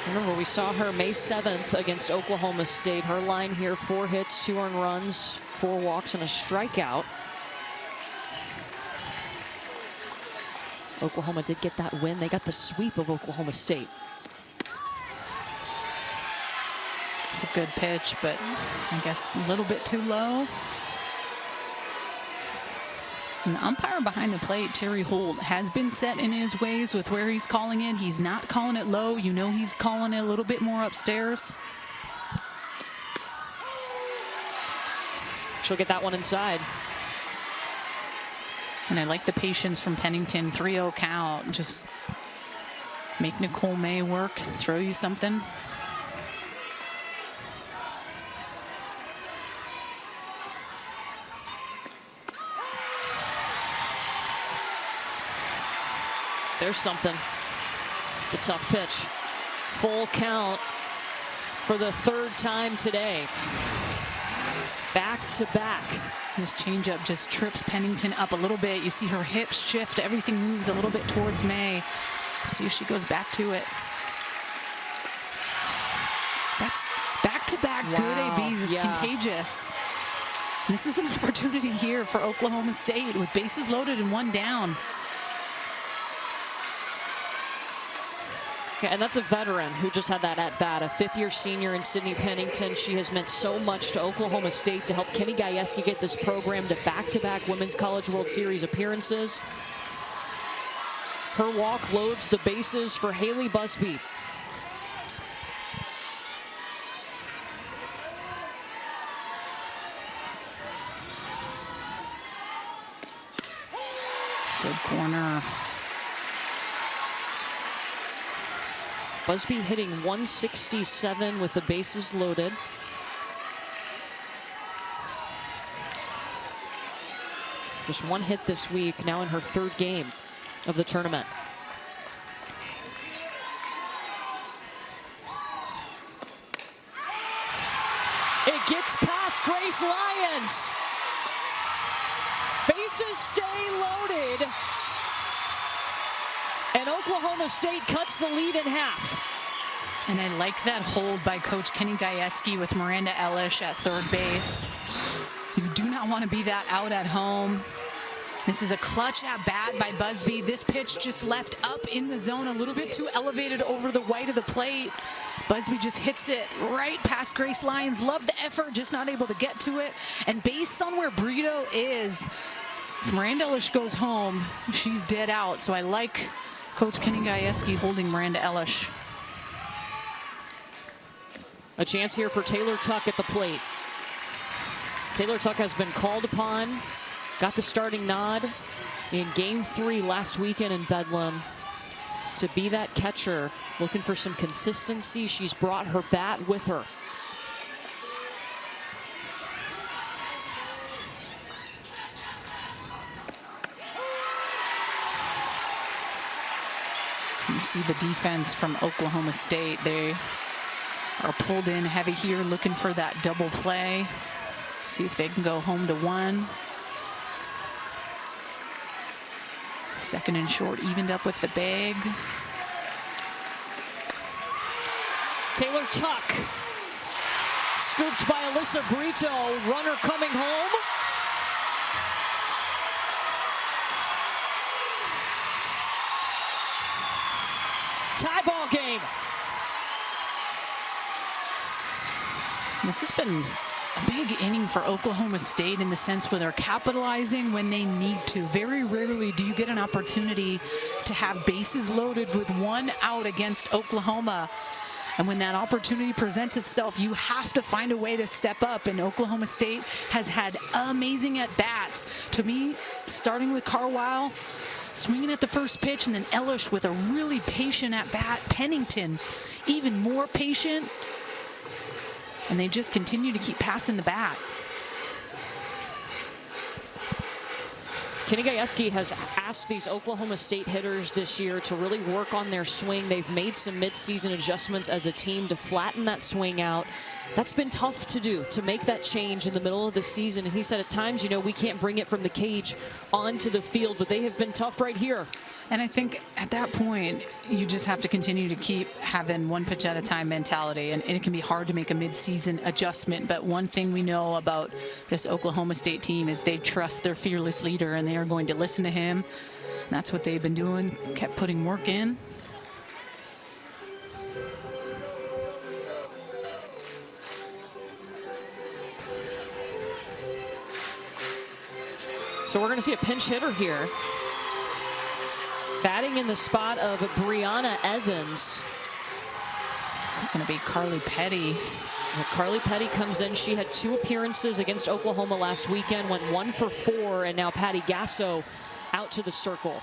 Remember, we saw her May 7th against Oklahoma State. Her line here, 4 hits, 2 earned runs, 4 walks, and a strikeout. Oklahoma did get that win. They got the sweep of Oklahoma State. It's a good pitch, but I guess a little bit too low. And the umpire behind the plate, Terry Holt, has been set in his ways with where he's calling it. He's not calling it low. You know he's calling it a little bit more upstairs. She'll get that one inside. And I like the patience from Pennington. 3-0 count. Just make Nicole May work, throw you something. There's something. It's a tough pitch. Full count for the third time today. Back to back. This changeup just trips Pennington up a little bit. You see her hips shift. Everything moves a little bit towards May. See if she goes back to it. That's back-to-back good ABs. It's contagious. This is an opportunity here for Oklahoma State with bases loaded and one down. Yeah, and that's a veteran who just had that at bat, a fifth-year senior in Sydney Pennington. She has meant so much to Oklahoma State to help Kenny Gajewski get this program to back-to-back Women's College World Series appearances. Her walk loads the bases for Haley Busby. Good corner. Busby hitting 167 with the bases loaded. Just one hit this week, now in her third game of the tournament. It gets past Grace Lyons. Bases stay loaded. And Oklahoma State cuts the lead in half. And I like that hold by Coach Kenny Gajewski with Miranda Elish at third base. You do not want to be that out at home. This is a clutch at bat by Busby. This pitch just left up in the zone, a little bit too elevated over the white of the plate. Busby just hits it right past Grace Lyons. Love the effort, just not able to get to it. And based on where Brito is, if Miranda Elish goes home, she's dead out. So I like Coach Kenny Gajewski holding Miranda Elish. A chance here for Taylor Tuck at the plate. Taylor Tuck has been called upon, got the starting nod in Game 3 last weekend in Bedlam to be that catcher, looking for some consistency. She's brought her bat with her. You see the defense from Oklahoma State. They are pulled in heavy here, looking for that double play. See if they can go home to one. Second and short evened up with the bag. Taylor Tuck, scooped by Alyssa Brito. Runner coming home. Tie ball game. This has been a big inning for Oklahoma State in the sense where they're capitalizing when they need to. Very rarely do you get an opportunity to have bases loaded with one out against Oklahoma. And when that opportunity presents itself, you have to find a way to step up. And Oklahoma State has had amazing at-bats. To me, starting with Carwile, swinging at the first pitch, and then Elish with a really patient at-bat. Pennington, even more patient. And they just continue to keep passing the bat. Kenny Gajewski has asked these Oklahoma State hitters this year to really work on their swing. They've made some midseason adjustments as a team to flatten that swing out. That's been tough to do, to make that change in the middle of the season. And he said at times, you know, we can't bring it from the cage onto the field, but they have been tough right here. And I think at that point, you just have to continue to keep having one pitch at a time mentality. And it can be hard to make a midseason adjustment. But one thing we know about this Oklahoma State team is they trust their fearless leader, and they are going to listen to him. And that's what they've been doing, kept putting work in. So we're going to see a pinch hitter here. Batting in the spot of Brianna Evans. It's going to be Carly Petty. Well, Carly Petty comes in. She had 2 appearances against Oklahoma last weekend, went 1 for 4, and now Patty Gasso out to the circle.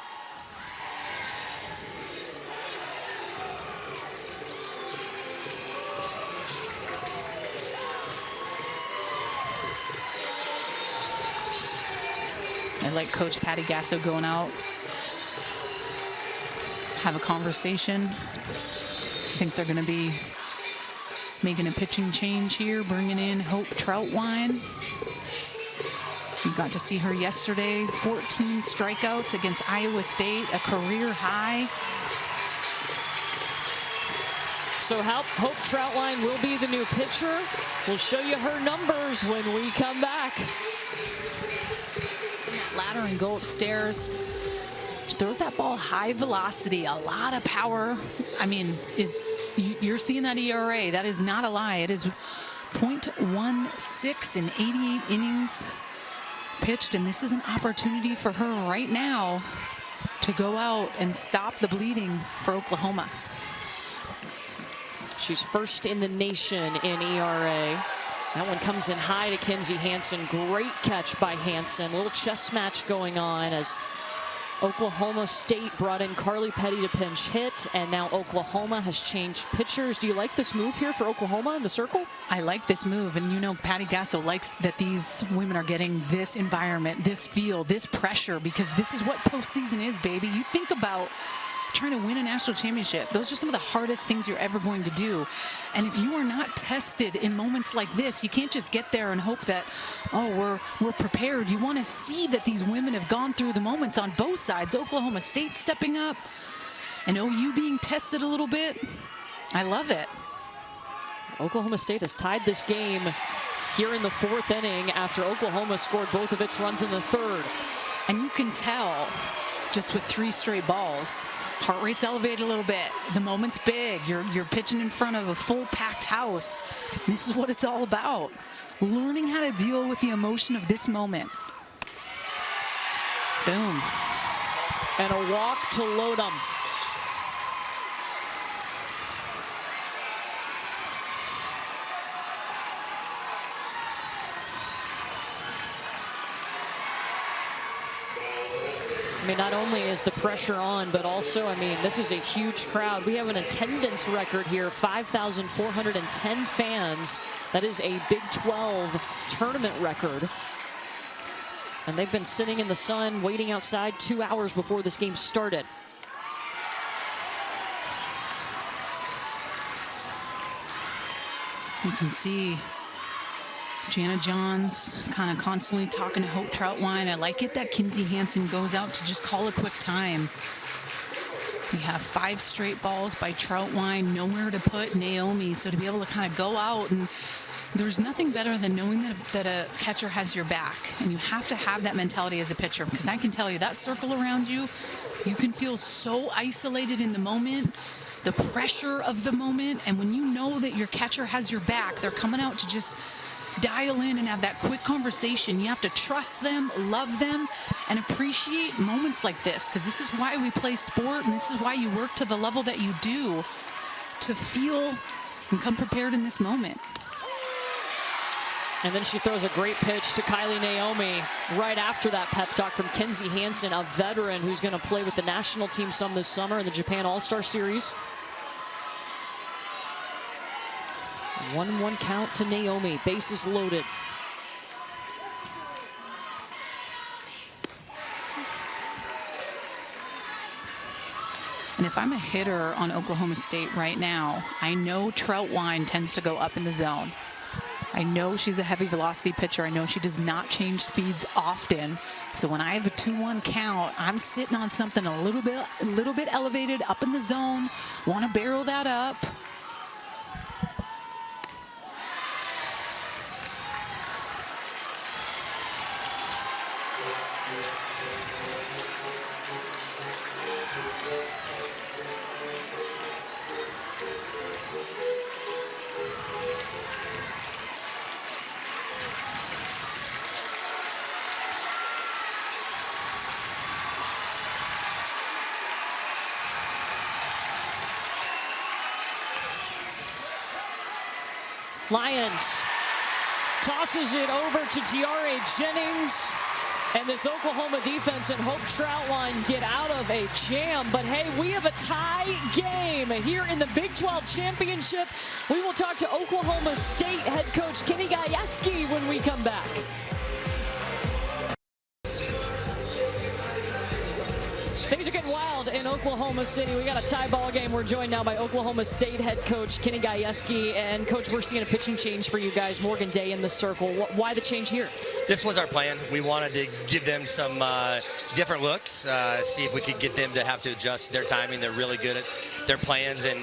I like Coach Patty Gasso going out, have a conversation. I think they're going to be making a pitching change here, bringing in Hope Troutwine. You got to see her yesterday, 14 strikeouts against Iowa State, a career high. So Hope Troutwine will be the new pitcher. We'll show you her numbers when we come back. Ladder and go upstairs. She throws that ball high velocity, a lot of power. I mean, you're seeing that ERA. That is not a lie. It is 0.16 in 88 innings pitched, and this is an opportunity for her right now to go out and stop the bleeding for Oklahoma. She's first in the nation in ERA. That one comes in high to Kinzie Hansen. Great catch by Hansen. A little chess match going on as Oklahoma State brought in Carly Petty to pinch hit, and now Oklahoma has changed pitchers. Do you like this move here for Oklahoma in the circle? I like this move, and you know Patty Gasso likes that these women are getting this environment, this feel, this pressure, because this is what postseason is, baby. You think about trying to win a national championship. Those are some of the hardest things you're ever going to do. And if you are not tested in moments like this, you can't just get there and hope that, oh, we're prepared. You want to see that these women have gone through the moments on both sides. Oklahoma State stepping up and OU being tested a little bit. I love it. Oklahoma State has tied this game here in the 4th inning after Oklahoma scored both of its runs in the 3rd. And you can tell just with 3 straight balls, heart rate's elevated a little bit. The moment's big. You're pitching in front of a full packed house. And this is what it's all about. Learning how to deal with the emotion of this moment. Boom. And a walk to Lodum. I mean, not only is the pressure on, but also, I mean, this is a huge crowd. We have an attendance record here, 5,410 fans. That is a Big 12 tournament record. And they've been sitting in the sun, waiting outside 2 hours before this game started. You can see Jana Johns kind of constantly talking to Hope Troutwine. I like it that Kinzie Hansen goes out to just call a quick time. We have 5 straight balls by Troutwine, nowhere to put Naomi. So to be able to kind of go out, and there's nothing better than knowing that a catcher has your back. And you have to have that mentality as a pitcher, because I can tell you that circle around you, you can feel so isolated in the moment, the pressure of the moment. And when you know that your catcher has your back, they're coming out to just dial in and have that quick conversation. You have to trust them, love them, and appreciate moments like this, because this is why we play sport, and this is why you work to the level that you do, to feel and come prepared in this moment. And then she throws a great pitch to Kylie Naomi right after that pep talk from Kinzie Hansen, a veteran who's going to play with the national team some this summer in the Japan All-Star Series. 1-1 count to Naomi. Bases loaded. And if I'm a hitter on Oklahoma State right now, I know Troutwine tends to go up in the zone. I know she's a heavy velocity pitcher. I know she does not change speeds often. So when I have a 2-1 count, I'm sitting on something a little bit elevated up in the zone. Want to barrel that up. Lyons tosses it over to Tiare Jennings. And this Oklahoma defense and Hope Troutline get out of a jam. But hey, we have a tie game here in the Big 12 Championship. We will talk to Oklahoma State head coach Kenny Gajewski when we come back. Things are getting wild in Oklahoma City. We got a tie ball game. We're joined now by Oklahoma State head coach Kenny Gajewski. And coach, we're seeing a pitching change for you guys. Morgan Day in the circle. Why the change here? This was our plan. We wanted to give them some different looks, see if we could get them to have to adjust their timing. They're really good at their plans, and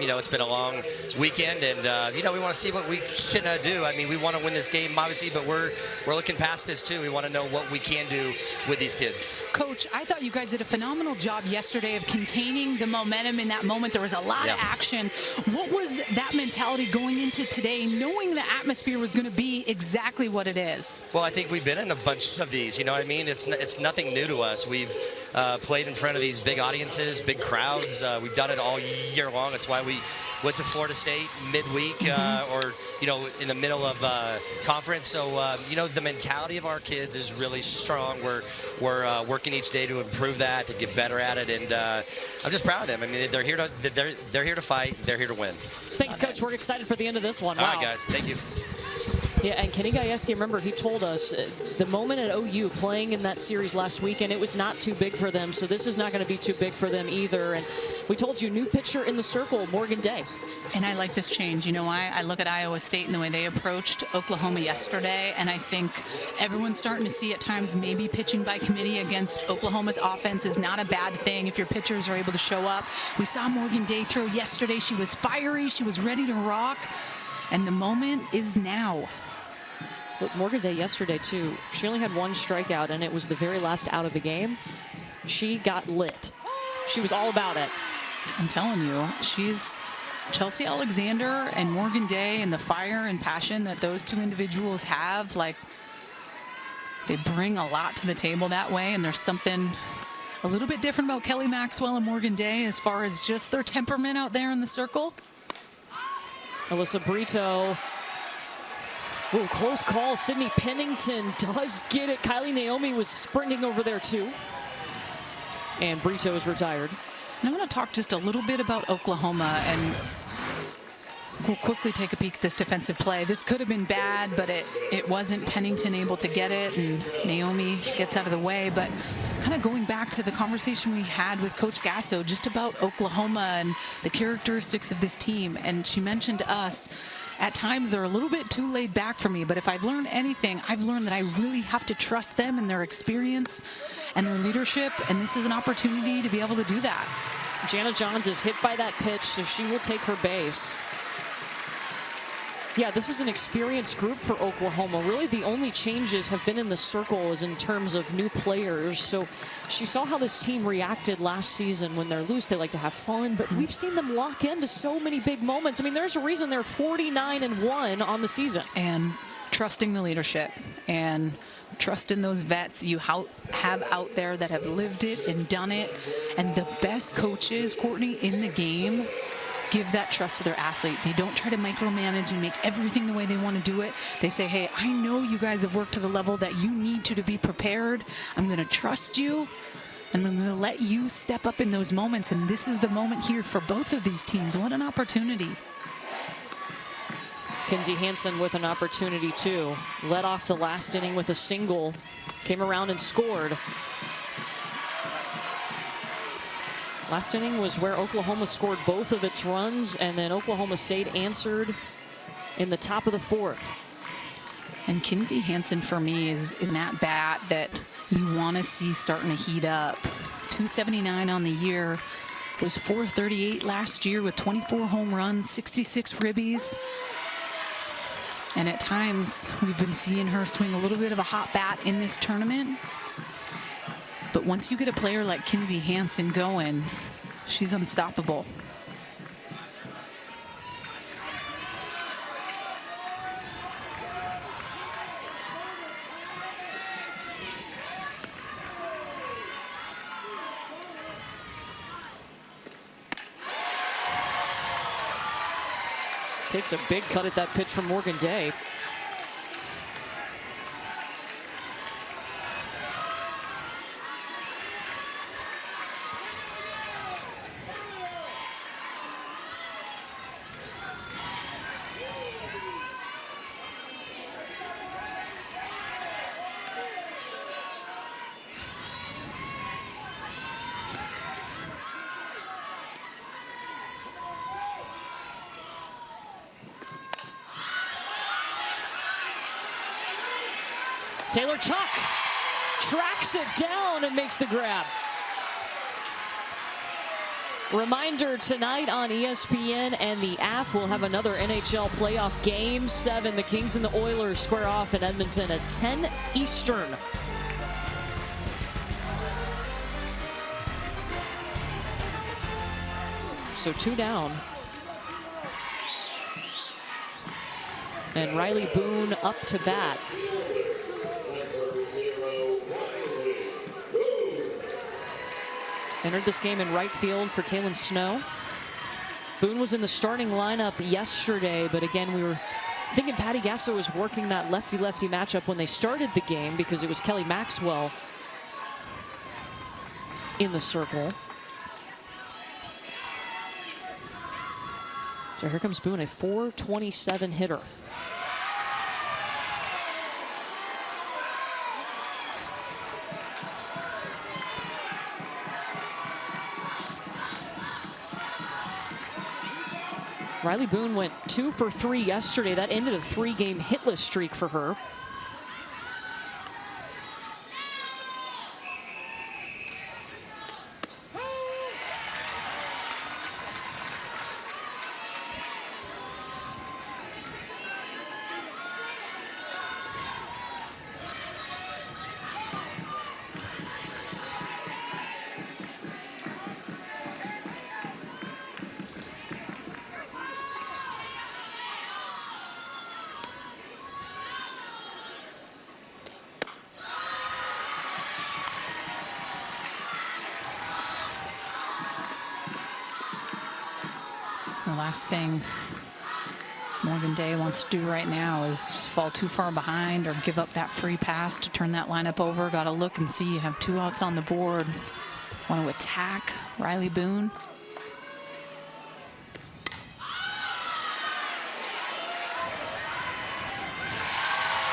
you know, it's been a long weekend, and you know, we want to see what we can do. I mean, we want to win this game, obviously, but we're looking past this too. We want to know what we can do with these kids. Coach, I thought you guys did a phenomenal job yesterday of containing the momentum in that moment. There was a lot of action. What was that mentality going into today, knowing the atmosphere was going to be exactly what it is? Well, I think we've been in a bunch of these, you know what I mean? It's nothing new to us. We've played in front of these big audiences, big crowds. We've done it all year long. That's why we went to Florida State midweek or, you know, in the middle of conference. So, you know, the mentality of our kids is really strong. We're working each day to improve that, to get better at it, and I'm just proud of them. I mean, they're here to fight. They're here to win. Thanks, Coach. We're excited for the end of this one. All wow. right, guys. Thank you. Yeah, and Kenny Gajewski, remember, he told us the moment at OU playing in that series last weekend, it was not too big for them, so this is not going to be too big for them either. And we told you, new pitcher in the circle, Morgan Day. And I like this change. You know why? I look at Iowa State and the way they approached Oklahoma yesterday, and I think everyone's starting to see at times maybe pitching by committee against Oklahoma's offense is not a bad thing if your pitchers are able to show up. We saw Morgan Day throw yesterday. She was fiery. She was ready to rock. And the moment is now. Look, Morgan Day yesterday, too, she only had one strikeout, and it was the very last out of the game. She got lit. She was all about it. I'm telling you, she's Chelsea Alexander and Morgan Day, and the fire and passion that those two individuals have, like, they bring a lot to the table that way, and there's something a little bit different about Kelly Maxwell and Morgan Day as far as just their temperament out there in the circle. Alyssa Brito. Ooh, close call. Sydney Pennington does get it. Kylie Naomi was sprinting over there too. And Brito is retired. And I want to talk just a little bit about Oklahoma, and we'll quickly take a peek at this defensive play. This could have been bad, but it wasn't. Pennington able to get it, and Naomi gets out of the way. But kind of going back to the conversation we had with Coach Gasso just about Oklahoma and the characteristics of this team, and she mentioned to us, at times they're a little bit too laid back for me, but if I've learned anything, I've learned that I really have to trust them and their experience and their leadership, and this is an opportunity to be able to do that. Jana Johns is hit by that pitch, so she will take her base. Yeah, this is an experienced group for Oklahoma. Really, the only changes have been in the circle is in terms of new players. So she saw how this team reacted last season. When they're loose, they like to have fun, but we've seen them lock into so many big moments. I mean, there's a reason they're 49-1 on the season. And trusting the leadership and trusting those vets you have out there that have lived it and done it. And the best coaches, Courtney, in the game give that trust to their athlete. They don't try to micromanage and make everything the way they want to do it. They say, hey, I know you guys have worked to the level that you need to be prepared. I'm going to trust you, and I'm going to let you step up in those moments. And this is the moment here for both of these teams. What an opportunity. Kinzie Hansen with an opportunity too. Led off the last inning with a single. Came around and scored. Last inning was where Oklahoma scored both of its runs, and then Oklahoma State answered in the top of the fourth. And Kinzie Hansen, for me, is an at-bat that you want to see starting to heat up. 279 on the year. It was 438 last year with 24 home runs, 66 ribbies. And at times, we've been seeing her swing a little bit of a hot bat in this tournament. But once you get a player like Kinzie Hansen going, she's unstoppable. Takes a big cut at that pitch from Morgan Day. Taylor Tuck tracks it down and makes the grab. Reminder, tonight on ESPN and the app, we'll have another NHL playoff game. 7, the Kings and the Oilers square off in Edmonton at 10 Eastern. So 2 down. And Riley Boone up to bat. Entered this game in right field for Talon Snow. Boone was in the starting lineup yesterday, but again, we were thinking Patty Gasso was working that lefty-lefty matchup when they started the game because it was Kelly Maxwell in the circle. So here comes Boone, a .427 hitter. Riley Boone went 2 for 3 yesterday. That ended a 3-game hitless streak for her. The last thing Morgan Day wants to do right now is just fall too far behind or give up that free pass to turn that lineup over. Got to look and see you have 2 outs on the board. Want to attack Riley Boone.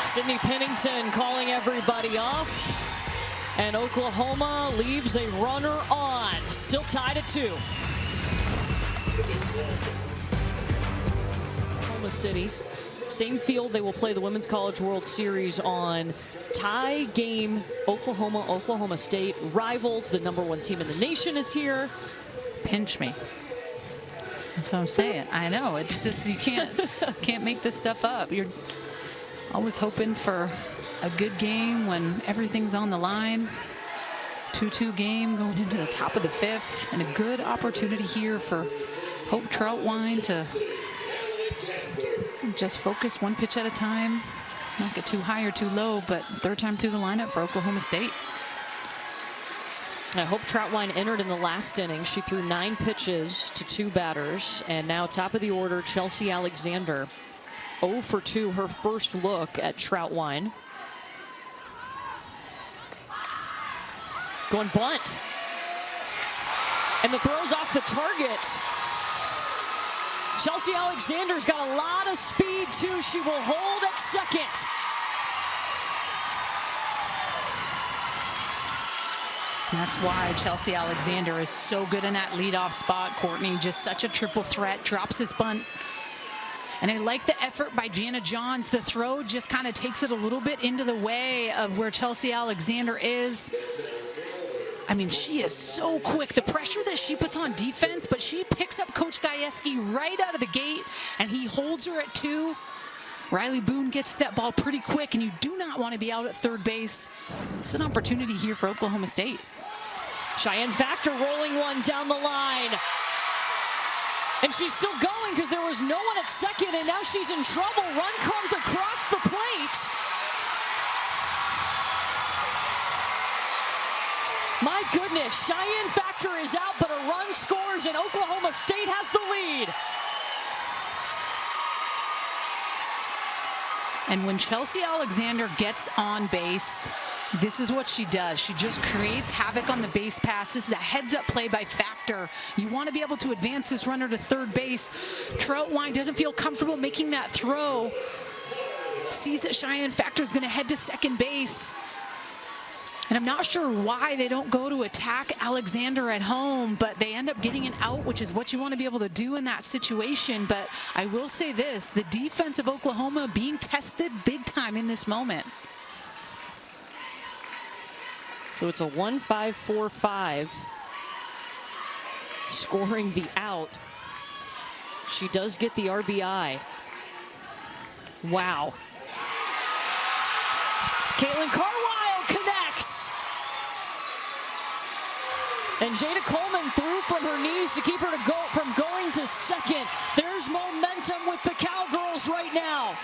Sydney Pennington calling everybody off. And Oklahoma leaves a runner on. Still tied at 2. Oklahoma City, same field they will play the Women's College World Series on. Tie game, Oklahoma State. Rivals, the #1 team in the nation is here. Pinch me. That's what I'm saying. I know, it's just you can't make this stuff up. You're always hoping for a good game when everything's on the line. 2-2 game going into the top of the 5th, and a good opportunity here for Hope Troutwine to just focus 1 pitch at a time, not get too high or too low, but 3rd time through the lineup for Oklahoma State. I Hope Troutwine entered in the last inning. She threw 9 pitches to 2 batters, and now top of the order, Chelsea Alexander. 0 for 2, her first look at Troutwine. Going bunt. And the throw's off the target. Chelsea Alexander's got a lot of speed, too. She will hold at second. That's why Chelsea Alexander is so good in that leadoff spot. Courtney, just such a triple threat, drops his bunt. And I like the effort by Jana Johns. The throw just kind of takes it a little bit into the way of where Chelsea Alexander is. I mean, she is so quick. The pressure that she puts on defense, but she picks up Coach Gajewski right out of the gate, and he holds her at 2. Riley Boone gets that ball pretty quick, and you do not want to be out at 3rd base. It's an opportunity here for Oklahoma State. Cheyenne Factor rolling one down the line. And she's still going because there was no one at second, and now she's in trouble. Run comes across the plate. My goodness, Cheyenne Factor is out, but a run scores, and Oklahoma State has the lead. And when Chelsea Alexander gets on base, this is what she does. She just creates havoc on the base pass. This is a heads-up play by Factor. You want to be able to advance this runner to third base. Troutwine doesn't feel comfortable making that throw. Sees that Cheyenne Factor is going to head to second base. And I'm not sure why they don't go to attack Alexander at home, but they end up getting an out, which is what you want to be able to do in that situation. But I will say this, the defense of Oklahoma being tested big time in this moment. So it's a 1-5-4-5. Scoring the out. She does get the RBI. Wow. Caitlin Carwile connects. And Jada Coleman threw from her knees to keep her from going to second. There's momentum with the Cowgirls right now.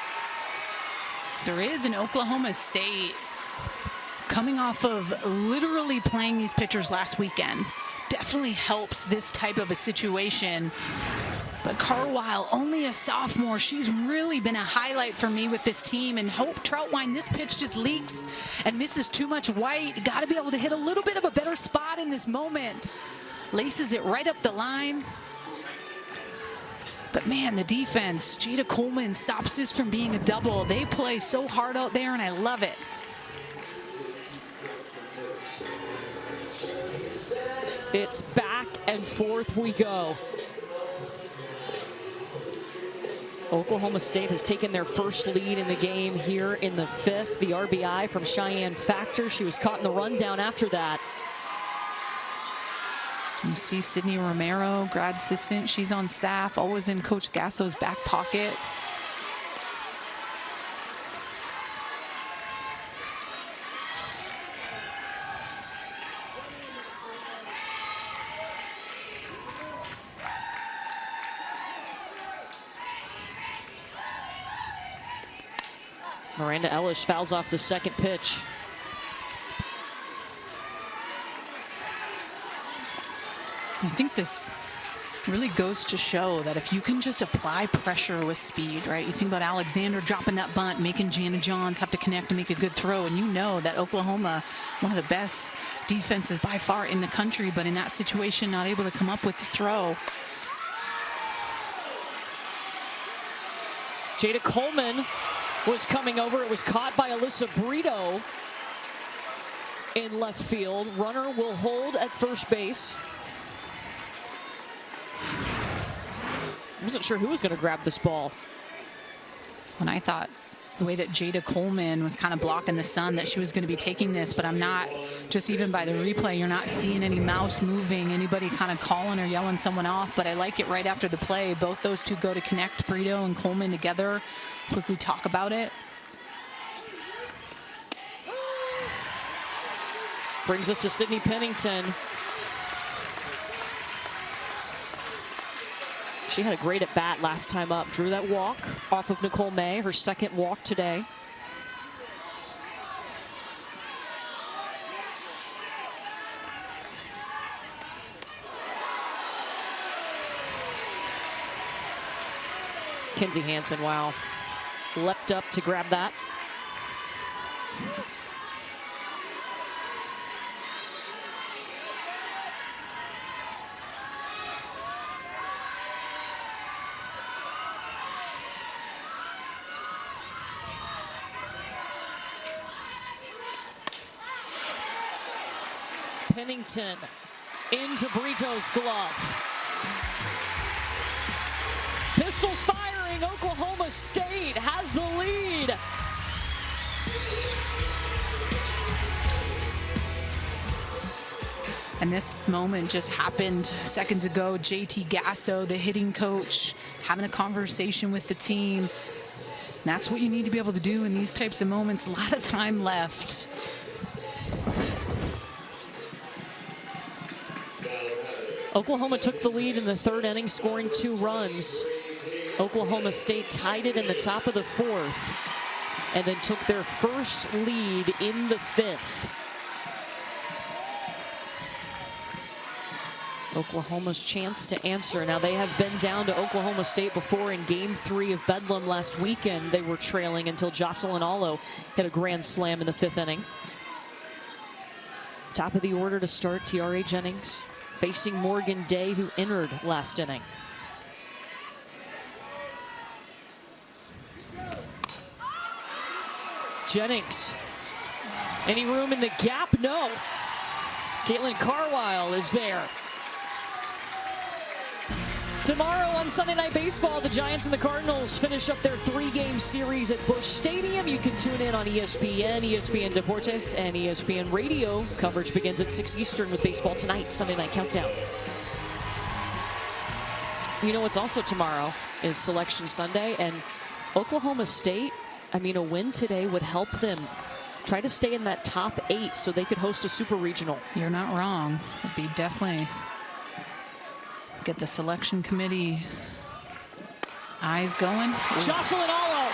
There is in Oklahoma State, coming off of literally playing these pitchers last weekend. Definitely helps this type of a situation. But Carwile, only a sophomore, she's really been a highlight for me with this team. And Hope Troutwine, this pitch just leaks and misses too much white. Got to be able to hit a little bit of a better spot in this moment. Laces it right up the line. But man, the defense, Jada Coleman stops this from being a double. They play so hard out there, and I love it. It's back and forth we go. Oklahoma State has taken their first lead in the game here in the fifth. The RBI from Cheyenne Factor. She was caught in the rundown after that. You see Sydney Romero, grad assistant. She's on staff, always in Coach Gasso's back pocket. Miranda Ellis fouls off the second pitch. I think this really goes to show that if you can just apply pressure with speed, right? You think about Alexander dropping that bunt, making Jana Johns have to connect and make a good throw, and you know that Oklahoma, one of the best defenses by far in the country, but in that situation, not able to come up with the throw. Jada Coleman was coming over. It was caught by Alyssa Brito in left field. Runner will hold at first base. I wasn't sure who was going to grab this ball. When I thought the way that Jada Coleman was kind of blocking the sun, that she was going to be taking this, but I'm not, just even by the replay, you're not seeing any mouse moving, anybody kind of calling or yelling someone off, but I like it right after the play. Both those two go to connect Brito and Coleman together. Quickly talk about it. Brings us to Sydney Pennington. She had a great at bat last time up. Drew that walk off of Nicole May, her second walk today. Kenzie Hansen, wow. Leapt up to grab that. Pennington into Brito's glove. Pistols firing. Oklahoma State has the lead. And this moment just happened seconds ago. JT Gasso, the hitting coach, having a conversation with the team. That's what you need to be able to do in these types of moments. A lot of time left. Oklahoma took the lead in the third inning, scoring 2 runs. Oklahoma State tied it in the top of the fourth and then took their first lead in the fifth. Oklahoma's chance to answer. Now, they have been down to Oklahoma State before in Game 3 of Bedlam last weekend. They were trailing until Jocelyn Alo hit a grand slam in the 5th inning. Top of the order to start, Tiare Jennings facing Morgan Day, who entered last inning. Jennings. Any room in the gap? No. Caitlin Carwile is there. Tomorrow on Sunday Night Baseball, the Giants and the Cardinals finish up their 3-game series at Busch Stadium. You can tune in on ESPN, ESPN Deportes, and ESPN Radio. Coverage begins at 6 Eastern with Baseball Tonight, Sunday Night Countdown. You know what's also tomorrow is Selection Sunday, and Oklahoma State, I mean, a win today would help them try to stay in that top 8 so they could host a super regional. You're not wrong. It'd be definitely get the selection committee eyes going. Jocelyn Alo.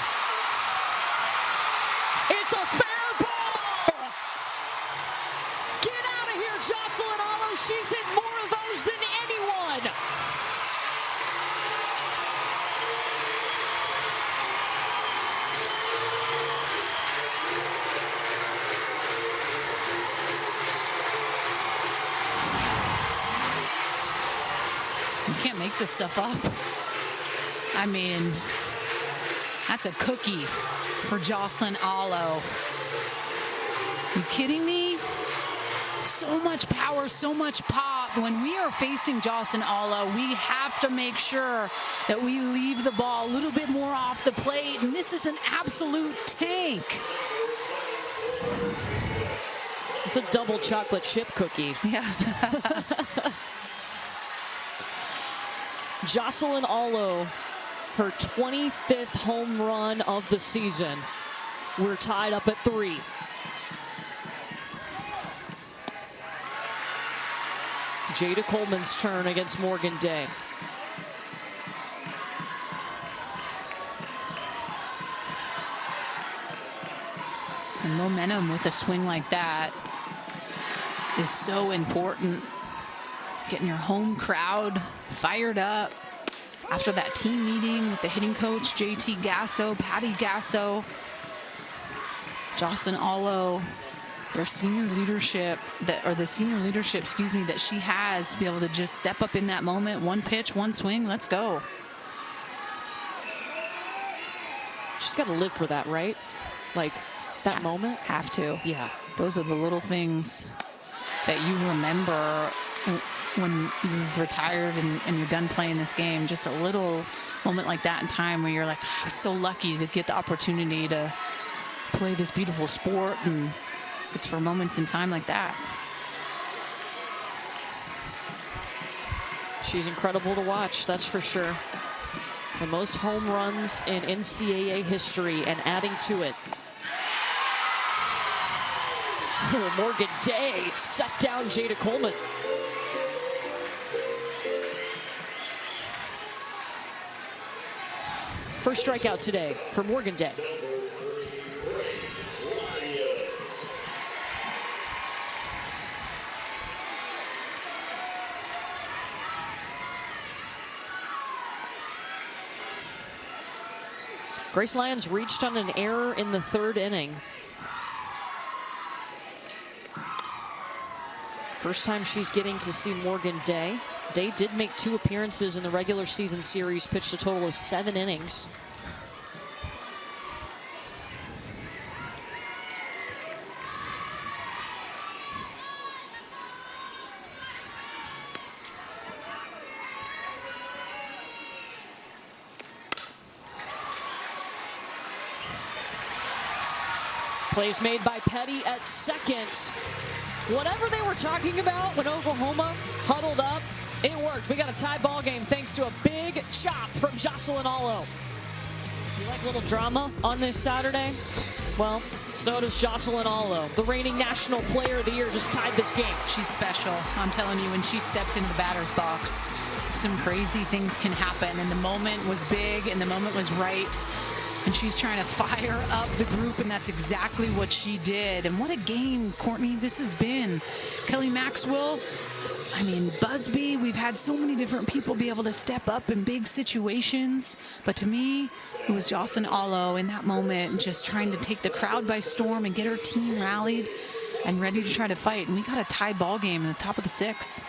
It's a fair ball. Get out of here, Jocelyn Alo. She's hit more of those than anyone. You can't make this stuff up. I mean, that's a cookie for Jocelyn Alo. You kidding me? So much power, so much pop. When we are facing Jocelyn Alo, we have to make sure that we leave the ball a little bit more off the plate. And this is an absolute tank. It's a double chocolate chip cookie. Yeah. Jocelyn Alo, her 25th home run of the season. We're tied up at 3. Jada Coleman's turn against Morgan Day. And momentum with a swing like that is so important. Getting your home crowd fired up after that team meeting with the hitting coach, JT Gasso, Patty Gasso, Jocelyn Alo, their senior leadership, the senior leadership, excuse me, that she has to be able to just step up in that moment. One pitch, one swing, let's go. She's got to live for that, right? Like that moment? Have to. Yeah. Those are the little things that you remember when you've retired and you're done playing this game. Just a little moment like that in time where you're like, I'm so lucky to get the opportunity to play this beautiful sport, and it's for moments in time like that. She's incredible to watch, that's for sure. The most home runs in NCAA history, and adding to it. Oh, Morgan Day set down Jada Coleman. First strikeout today for Morgan Day. Grace Lyons reached on an error in the 3rd inning. First time she's getting to see Morgan Day. Day did make 2 appearances in the regular season series, pitched a total of 7 innings. Plays made by Petty at second. Whatever they were talking about when Oklahoma huddled up, it worked. We got a tie ball game thanks to a big chop from Jocelyn Alo. You like a little drama on this Saturday? Well, so does Jocelyn Alo. The reigning National Player of the Year just tied this game. She's special. I'm telling you, when she steps into the batter's box, some crazy things can happen. And the moment was big, and the moment was right. and she's trying to fire up the group, and that's exactly what she did. And what a game, Courtney, this has been. Kelly Maxwell, I mean, Busby, we've had so many different people be able to step up in big situations, but to me, it was Jocelyn Allo in that moment, just trying to take the crowd by storm and get her team rallied and ready to try to fight. And we got a tie ball game in the top of the 6th.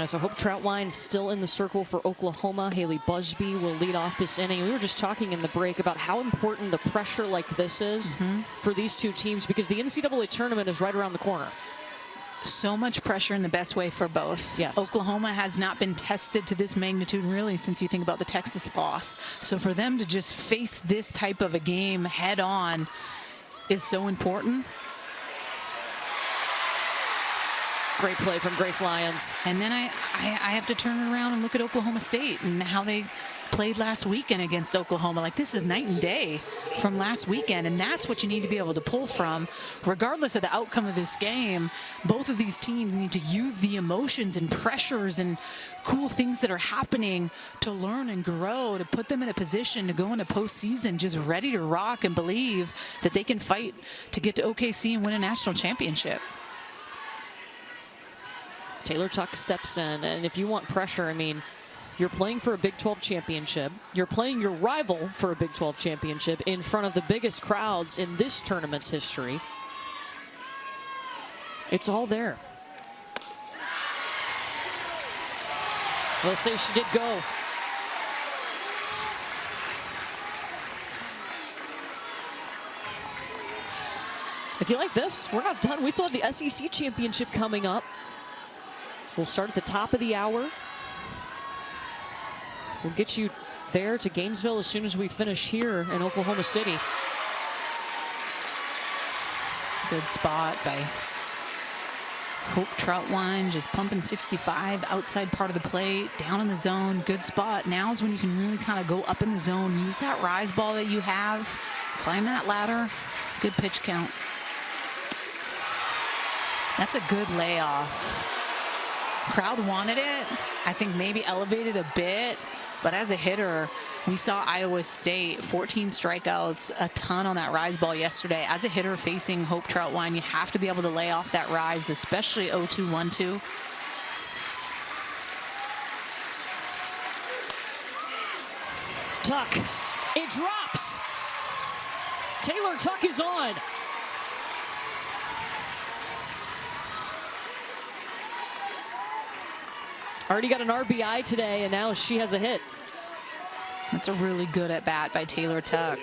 So Hope Troutwine still in the circle for Oklahoma. Haley Busby will lead off this inning. We were just talking in the break about how important the pressure like this is for these two teams, because the NCAA tournament is right around the corner. So much pressure in the best way for both. Yes. Oklahoma has not been tested to this magnitude really since you think about the Texas loss. So for them to just face this type of a game head on is so important. Great play from Grace Lyons. And then I have to turn around and look at Oklahoma State and how they played last weekend against Oklahoma. Like, this is night and day from last weekend, and that's what you need to be able to pull from. Regardless of the outcome of this game, both of these teams need to use the emotions and pressures and cool things that are happening to learn and grow, to put them in a position to go into postseason just ready to rock and believe that they can fight to get to OKC and win a national championship. Taylor Tuck steps in, and if you want pressure, I mean, you're playing for a Big 12 championship. You're playing your rival for a Big 12 championship in front of the biggest crowds in this tournament's history. It's all there. They'll say she did go. If you like this, we're not done. We still have the SEC championship coming up. We'll start at the top of the hour. We'll get you there to Gainesville as soon as we finish here in Oklahoma City. Good spot by Hope Troutwine, just pumping 65 outside part of the plate, down in the zone. Good spot. Now is when you can really kind of go up in the zone, use that rise ball that you have, climb that ladder. Good pitch count. That's a good layoff. Crowd wanted it. I think maybe elevated a bit, but as a hitter, we saw Iowa State 14 strikeouts, a ton on that rise ball yesterday. As a hitter facing Hope Troutwine, you have to be able to lay off that rise, especially 0-2-1-2. Tuck, it drops. Taylor Tuck is on. Already got an RBI today, and now she has a hit. That's a really good at bat by Taylor Tuck.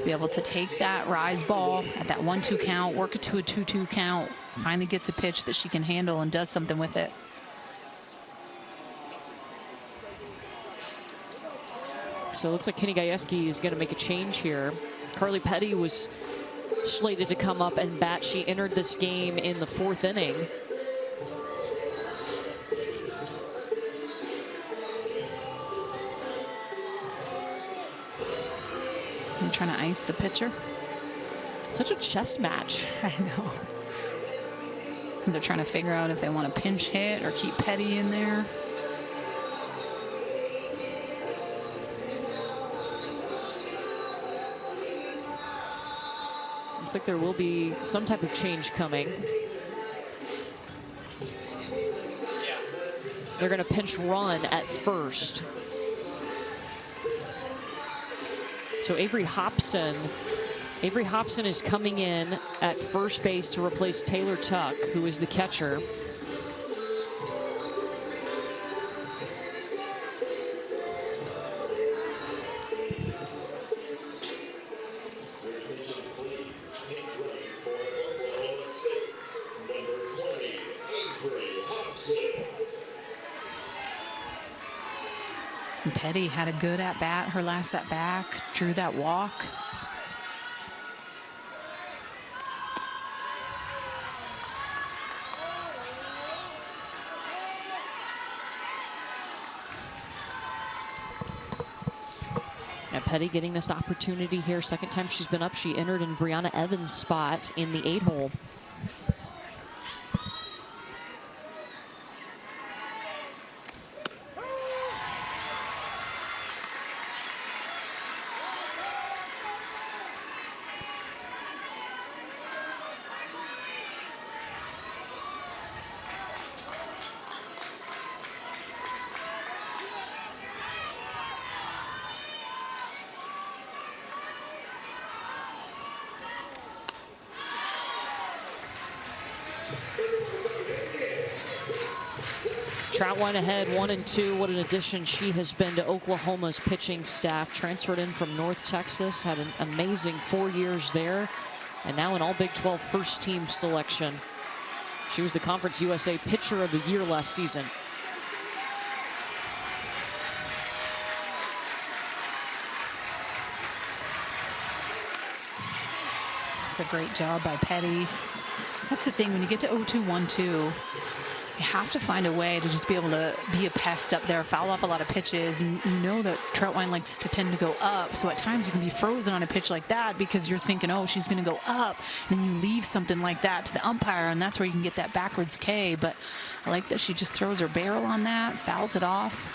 Be able to take that rise ball at that 1-2 count, work it to a 2-2 count, finally gets a pitch that she can handle and does something with it. So it looks like Kenny Gajewski is going to make a change here. Carly Petty was slated to come up and bat. She entered this game in the 4th inning. They're trying to ice the pitcher. Such a chess match. I know. They're trying to figure out if they want to pinch hit or keep Petty in there. Looks like there will be some type of change coming. They're going to pinch run at first. So Avery Hobson is coming in at first base to replace Taylor Tuck, who is the catcher. And Petty had a good at bat, her last at back, drew that walk. And Petty getting this opportunity here. Second time she's been up. She entered in Brianna Evans' spot in the 8-hole. Troutwine ahead 1-2. What an addition she has been to Oklahoma's pitching staff. Transferred in from North Texas, had an amazing 4 years there, and now an all Big 12 first team selection. She was the Conference USA Pitcher of the Year last season. It's a great job by Petty. That's the thing, when you get to 0-2, 1-2, you have to find a way to just be able to be a pest up there, foul off a lot of pitches. And you know that Troutwine likes to tend to go up. So at times you can be frozen on a pitch like that because you're thinking, oh, she's going to go up. And then you leave something like that to the umpire, and that's where you can get that backwards K. But I like that she just throws her barrel on that, fouls it off.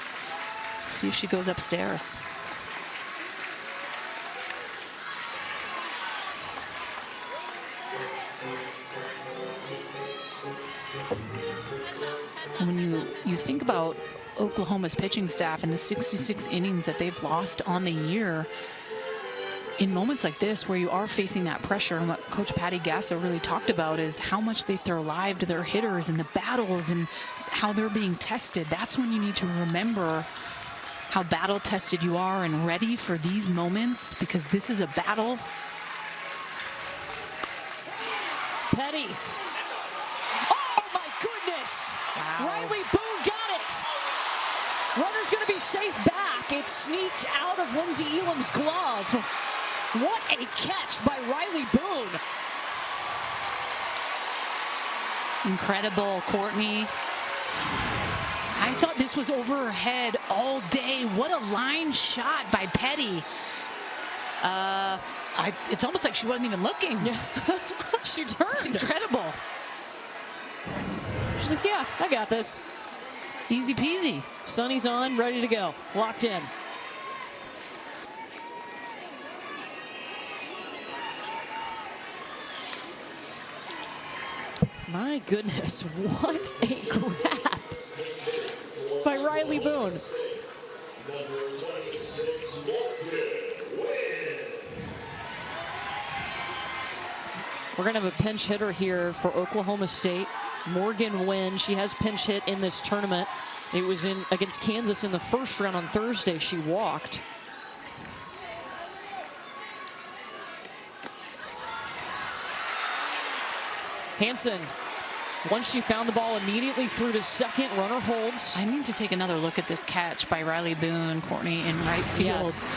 See if she goes upstairs. And when you think about Oklahoma's pitching staff and the 66 innings that they've lost on the year, in moments like this where you are facing that pressure, and what Coach Patty Gasso really talked about is how much they throw live to their hitters and the battles and how they're being tested. That's when you need to remember how battle tested you are and ready for these moments, because this is a battle. Petty. Oh my goodness! Wow. Riley Boone got it. Runner's going to be safe back. It sneaked out of Lindsey Elam's glove. What a catch by Riley Boone. Incredible, Courtney. I thought this was over her head all day. What a line shot by Petty. It's almost like she wasn't even looking. Yeah. She turned. It's incredible. She's like, yeah, I got this. Easy peasy. Sunny's on, ready to go. Locked in. My goodness, what a grab by Riley Boone. We're going to have a pinch hitter here for Oklahoma State. Morgan Wynn. She has pinch hit in this tournament. It was in against Kansas in the first round on Thursday. She walked. Hanson, once she found the ball, immediately threw to second. Runner holds. I need to take another look at this catch by Riley Boone, Courtney, in right field. Yes.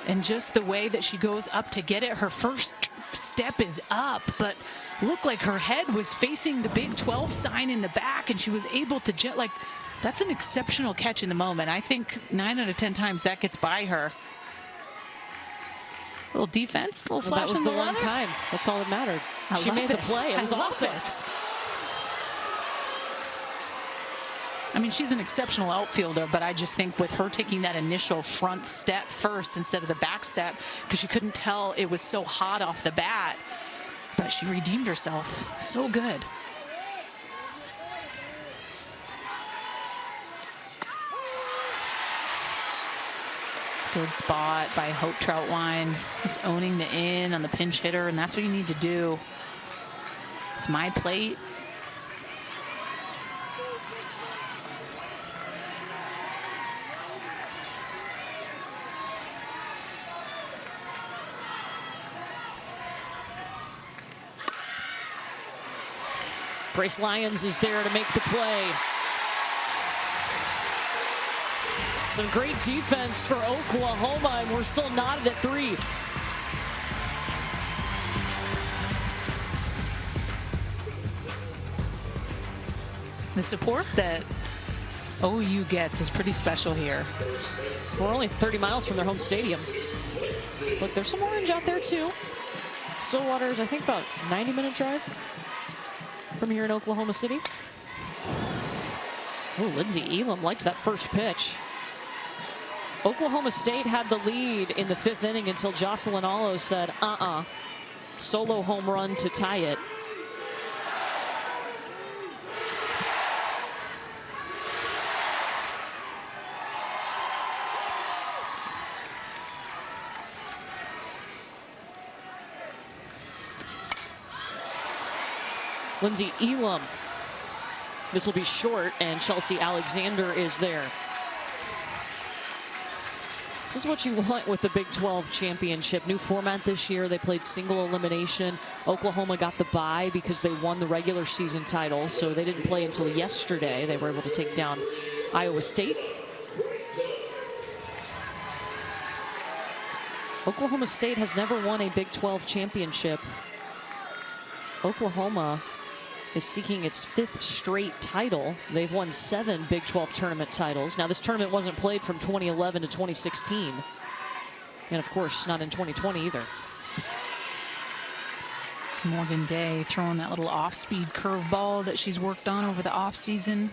And just the way that she goes up to get it, her first step is up, but looked like her head was facing the Big 12 sign in the back, and she was able to like, that's an exceptional catch in the moment. I think 9 out of 10 times that gets by her. Little defense, little flash. That was in the the one water. time. That's all that mattered. She made the play. It was awesome. I mean, she's an exceptional outfielder, but I just think with her taking that initial front step first instead of the back step, because she couldn't tell it was so hot off the bat, but she redeemed herself. So good. Good spot by Hope Troutwine, just owning the in on the pinch hitter, and that's what you need to do. It's my plate. Grace Lyons is there to make the play. Some great defense for Oklahoma, and we're still knotted at 3. The support that OU gets is pretty special here. We're only 30 miles from their home stadium. Look, there's some orange out there too. Stillwater is, I think, about 90-minute drive from here in Oklahoma City. Oh, Lindsey Elam liked that first pitch. Oklahoma State had the lead in the 5th inning until Jocelyn Allo said, solo home run to tie it. Lindsay Elam. This will be short, and Chelsea Alexander is there. This is what you want with the Big 12 championship. New format this year. They played single elimination. Oklahoma got the bye because they won the regular season title, so they didn't play until yesterday. They were able to take down Iowa State. Oklahoma State has never won a Big 12 championship. Oklahoma is seeking its 5th straight title. They've won 7 Big 12 tournament titles. Now, this tournament wasn't played from 2011 to 2016. And, of course, not in 2020 either. Morgan Day throwing that little off-speed curveball that she's worked on over the off-season.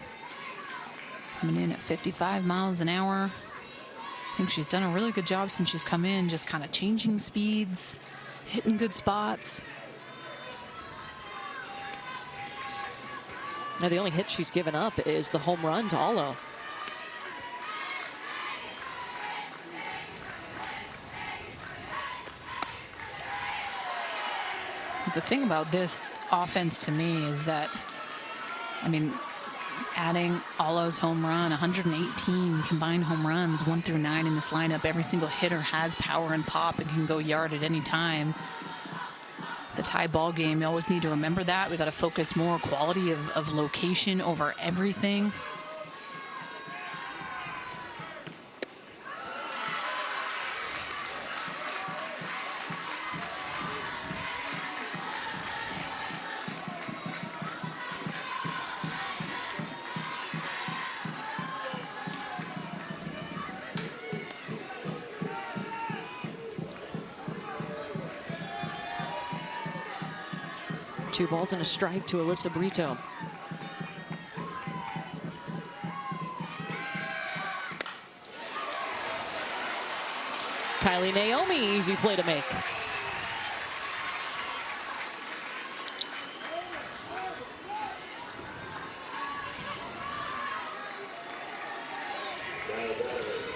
Coming in at 55 miles an hour. I think she's done a really good job since she's come in, just kind of changing speeds, hitting good spots. Now, the only hit she's given up is the home run to Alo. The thing about this offense to me is that, I mean, adding Alo's home run, 118 combined home runs, 1 through 9 in this lineup. Every single hitter has power and pop and can go yard at any time. The tie ball game, you always need to remember that. We got to focus more quality of location over everything. Two balls and a strike to Alyssa Brito. Kylie Naomi, easy play to make.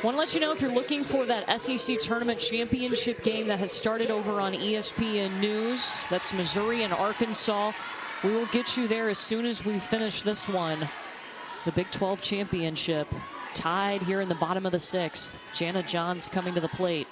Want to let you know, if you're looking for that SEC Tournament Championship game that has started over on ESPN News, that's Missouri and Arkansas. We will get you there as soon as we finish this one. The Big 12 Championship tied here in the bottom of the 6th. Jana Johns coming to the plate.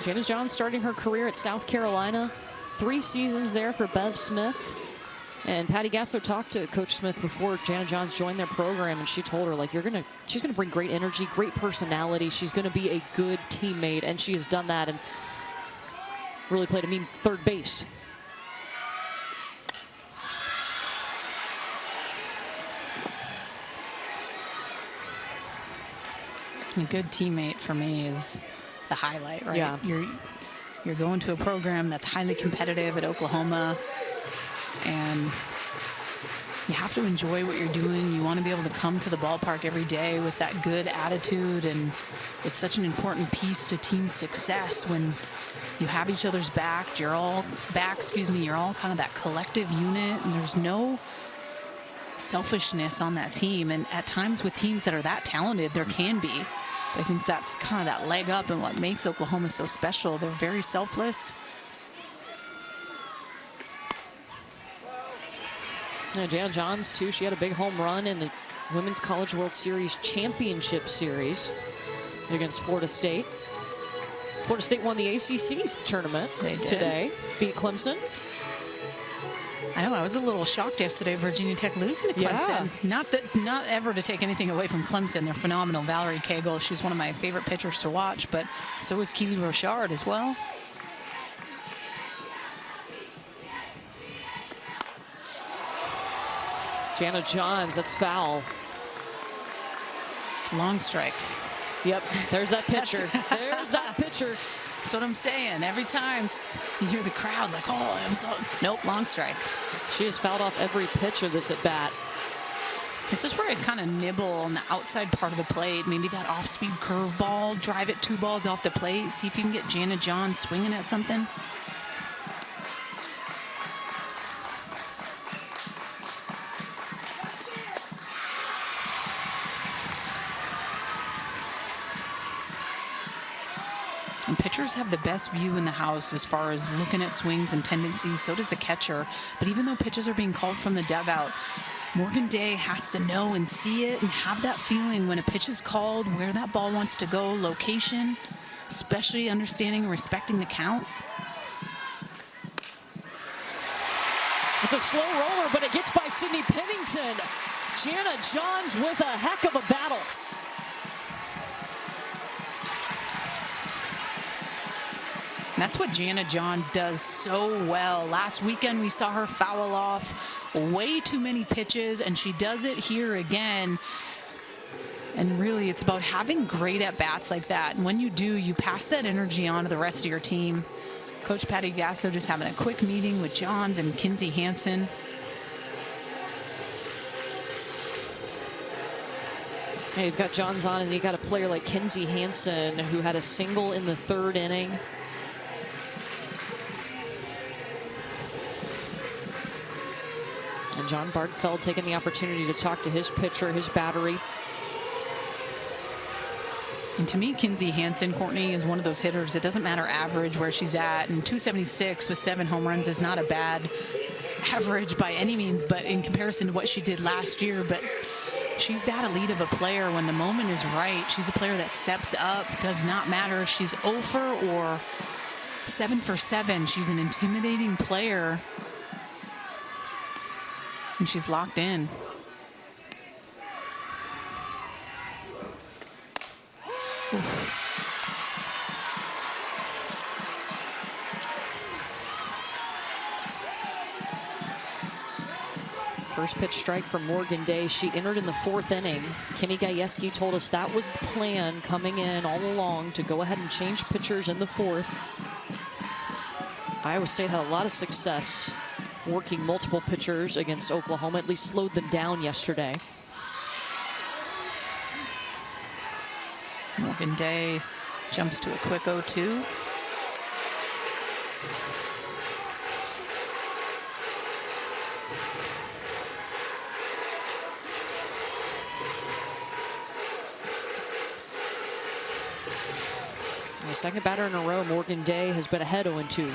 Jana Johns starting her career at South Carolina. 3 seasons there for Bev Smith. And Patty Gasso talked to Coach Smith before Jana Johns joined their program, and she told her, like, she's gonna bring great energy, great personality. She's gonna be a good teammate, and she has done that and really played a mean third base. A good teammate for me is the highlight, right? Yeah. You're going to a program that's highly competitive at Oklahoma, and you have to enjoy what you're doing. You want to be able to come to the ballpark every day with that good attitude, and it's such an important piece to team success when you have each other's back. You're all kind of that collective unit, and there's no selfishness on that team. And at times with teams that are that talented, there can be. I think that's kind of that leg up and what makes Oklahoma so special. They're very selfless. Jana Johns, too, she had a big home run in the Women's College World Series Championship Series against Florida State. Florida State won the ACC tournament today, beat Clemson. I know, I was a little shocked yesterday, Virginia Tech losing to Clemson. Yeah. Not ever to take anything away from Clemson. They're phenomenal. Valerie Cagle, she's one of my favorite pitchers to watch, but so is Keely Rochard as well. Jana Johns, that's foul. Long strike. Yep, there's that pitcher. There's that pitcher. That's what I'm saying. Every time you hear the crowd like, oh, I'm so... Nope, long strike. She has fouled off every pitch of this at bat. This is where I kind of nibble on the outside part of the plate. Maybe that off-speed curveball, drive it 2 balls off the plate. See if you can get Jana Johns swinging at something. And pitchers have the best view in the house as far as looking at swings and tendencies. So does the catcher. But even though pitches are being called from the dugout, Morgan Day has to know and see it and have that feeling when a pitch is called, where that ball wants to go, location, especially understanding and respecting the counts. It's a slow roller, but it gets by Sydney Pennington. Jana Johns with a heck of a battle. That's what Jana Johns does so well. Last weekend, we saw her foul off way too many pitches, and she does it here again. And really, it's about having great at-bats like that. And when you do, you pass that energy on to the rest of your team. Coach Patty Gasso just having a quick meeting with Johns and Kinsey Hansen. Hey, you've got Johns on, and you've got a player like Kinsey Hansen who had a single in the 3rd inning. And John Bartfeld taking the opportunity to talk to his pitcher, his battery. And to me, Kinsey Hansen, Courtney, is one of those hitters. It doesn't matter average where she's at. And 276 with 7 home runs is not a bad average by any means, but in comparison to what she did last year. But she's that elite of a player when the moment is right. She's a player that steps up. Does not matter if she's 0 for or 7 for 7. She's an intimidating player. And she's locked in. Oof. First pitch strike from Morgan Day. She entered in the 4th inning. Kenny Gajewski told us that was the plan coming in all along, to go ahead and change pitchers in the 4th. Iowa State had a lot of success working multiple pitchers against Oklahoma, at least slowed them down yesterday. Morgan Day jumps to a quick 0-2. The second batter in a row, Morgan Day has been ahead 0-2.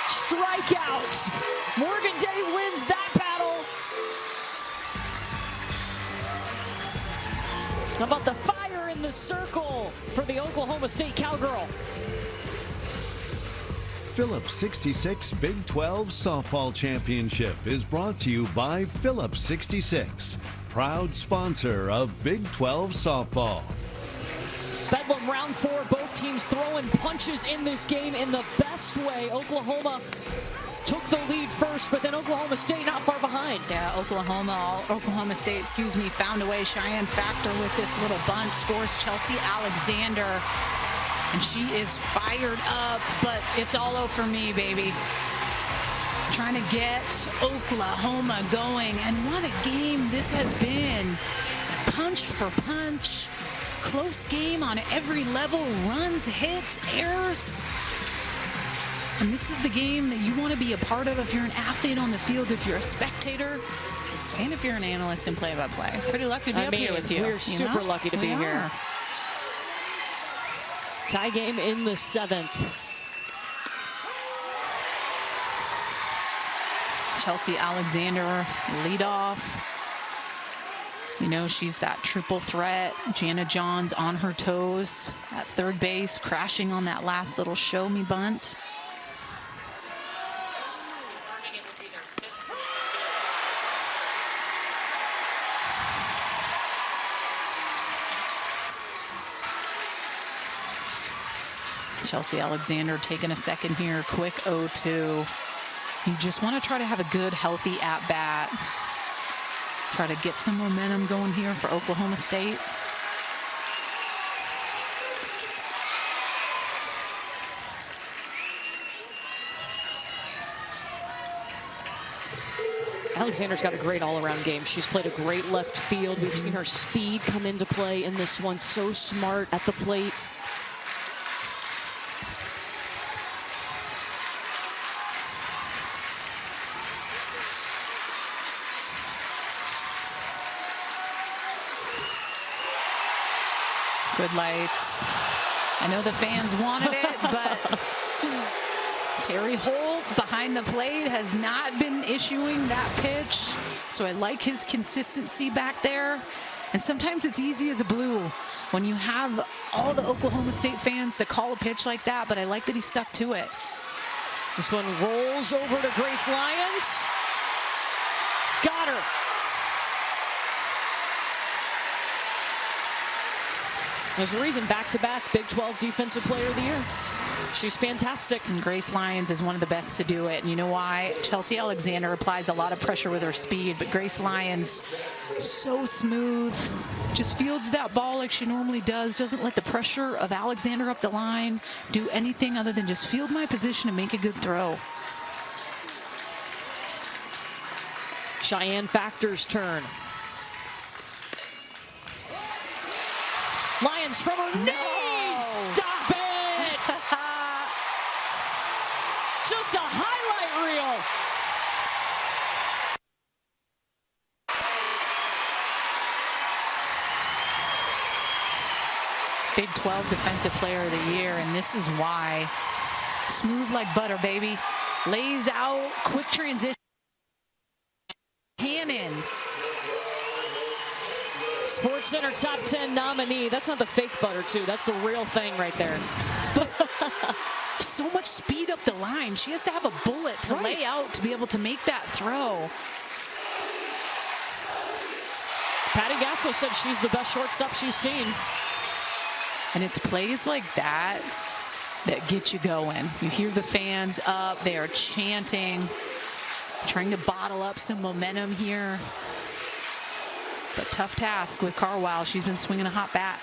Strikeout. Morgan Day wins that battle. How about the fire in the circle for the Oklahoma State Cowgirl? Phillips 66 Big 12 Softball Championship is brought to you by Phillips 66, proud sponsor of Big 12 Softball. Bedlam round 4, both teams throwing punches in this game in the best way. Oklahoma took the lead first, but then Oklahoma State not far behind. Yeah, Oklahoma State, found a way. Cheyenne Factor with this little bunt scores Chelsea Alexander. And she is fired up, but it's all over me, baby. Trying to get Oklahoma going. And what a game this has been. Punch for punch. Close game on every level. Runs, hits, errors. And this is the game that you want to be a part of if you're an athlete on the field, if you're a spectator, and if you're an analyst in play-by-play. Pretty lucky to be up here with you. We're super lucky to be here. Tie game in the 7th. Chelsea Alexander lead off. You know, she's that triple threat. Jana Johns on her toes at third base, crashing on that last little show me bunt. Chelsea Alexander taking a second here, quick 0-2. You just want to try to have a good, healthy at-bat. Try to get some momentum going here for Oklahoma State. Alexander's got a great all-around game. She's played a great left field. We've seen her speed come into play in this one. So smart at the plate. Good lights. I know the fans wanted it, but Terry Holt behind the plate has not been issuing that pitch. So I like his consistency back there. And sometimes it's easy as a blue when you have all the Oklahoma State fans that call a pitch like that, but I like that he stuck to it. This one rolls over to Grace Lyons. Got her. There's a reason back-to-back Big 12 Defensive Player of the Year. She's fantastic. And Grace Lyons is one of the best to do it. And you know why? Chelsea Alexander applies a lot of pressure with her speed, but Grace Lyons, so smooth, just fields that ball like she normally does, doesn't let the pressure of Alexander up the line do anything other than just field my position and make a good throw. Cheyenne Factor's turn. Lyons from her knees. Stop it. Just a highlight reel. Big 12 Defensive Player of the Year, and this is why. Smooth like butter, baby. Lays out, quick transition. Hannon. SportsCenter Top 10 nominee. That's not the fake butter, too. That's the real thing right there. So much speed up the line. She has to have a bullet to lay out to be able to make that throw. Patty Gasso said she's the best shortstop she's seen. And it's plays like that that get you going. You hear the fans up. They are chanting, trying to bottle up some momentum here. But tough task with Carwile. She's been swinging a hot bat.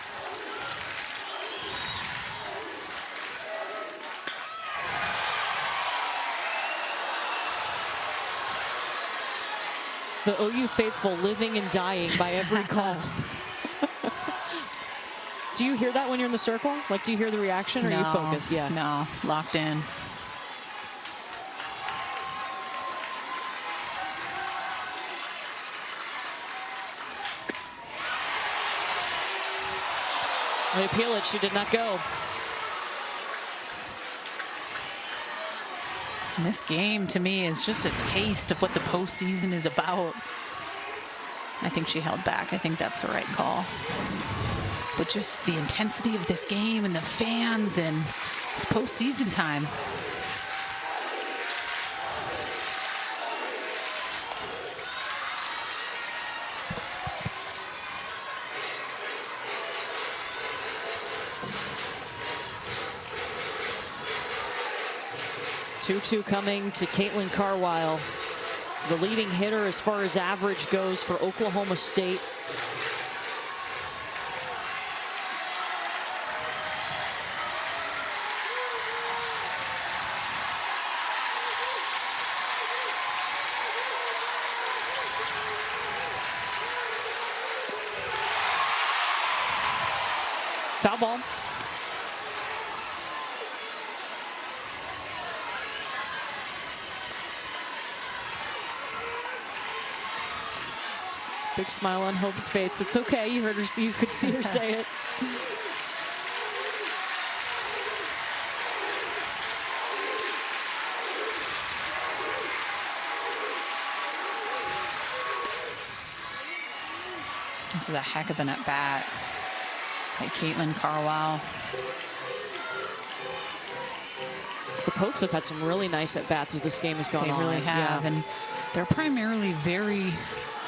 The OU faithful living and dying by every call. Do you hear that when you're in the circle? Like, do you hear the reaction, or are you focused? Yeah. No, locked in. They appeal it. She did not go. And this game, to me, is just a taste of what the postseason is about. I think she held back. I think that's the right call. But just the intensity of this game and the fans, and it's postseason time. Two coming to Caitlin Carwile, the leading hitter as far as average goes for Oklahoma State. Foul ball. Big smile on Hope's face. It's okay. You heard her. You could see her say it. This is a heck of an at-bat by Caitlin Carwile. The Pokes have had some really nice at-bats as this game has gone on. They really have, yeah. and they're primarily very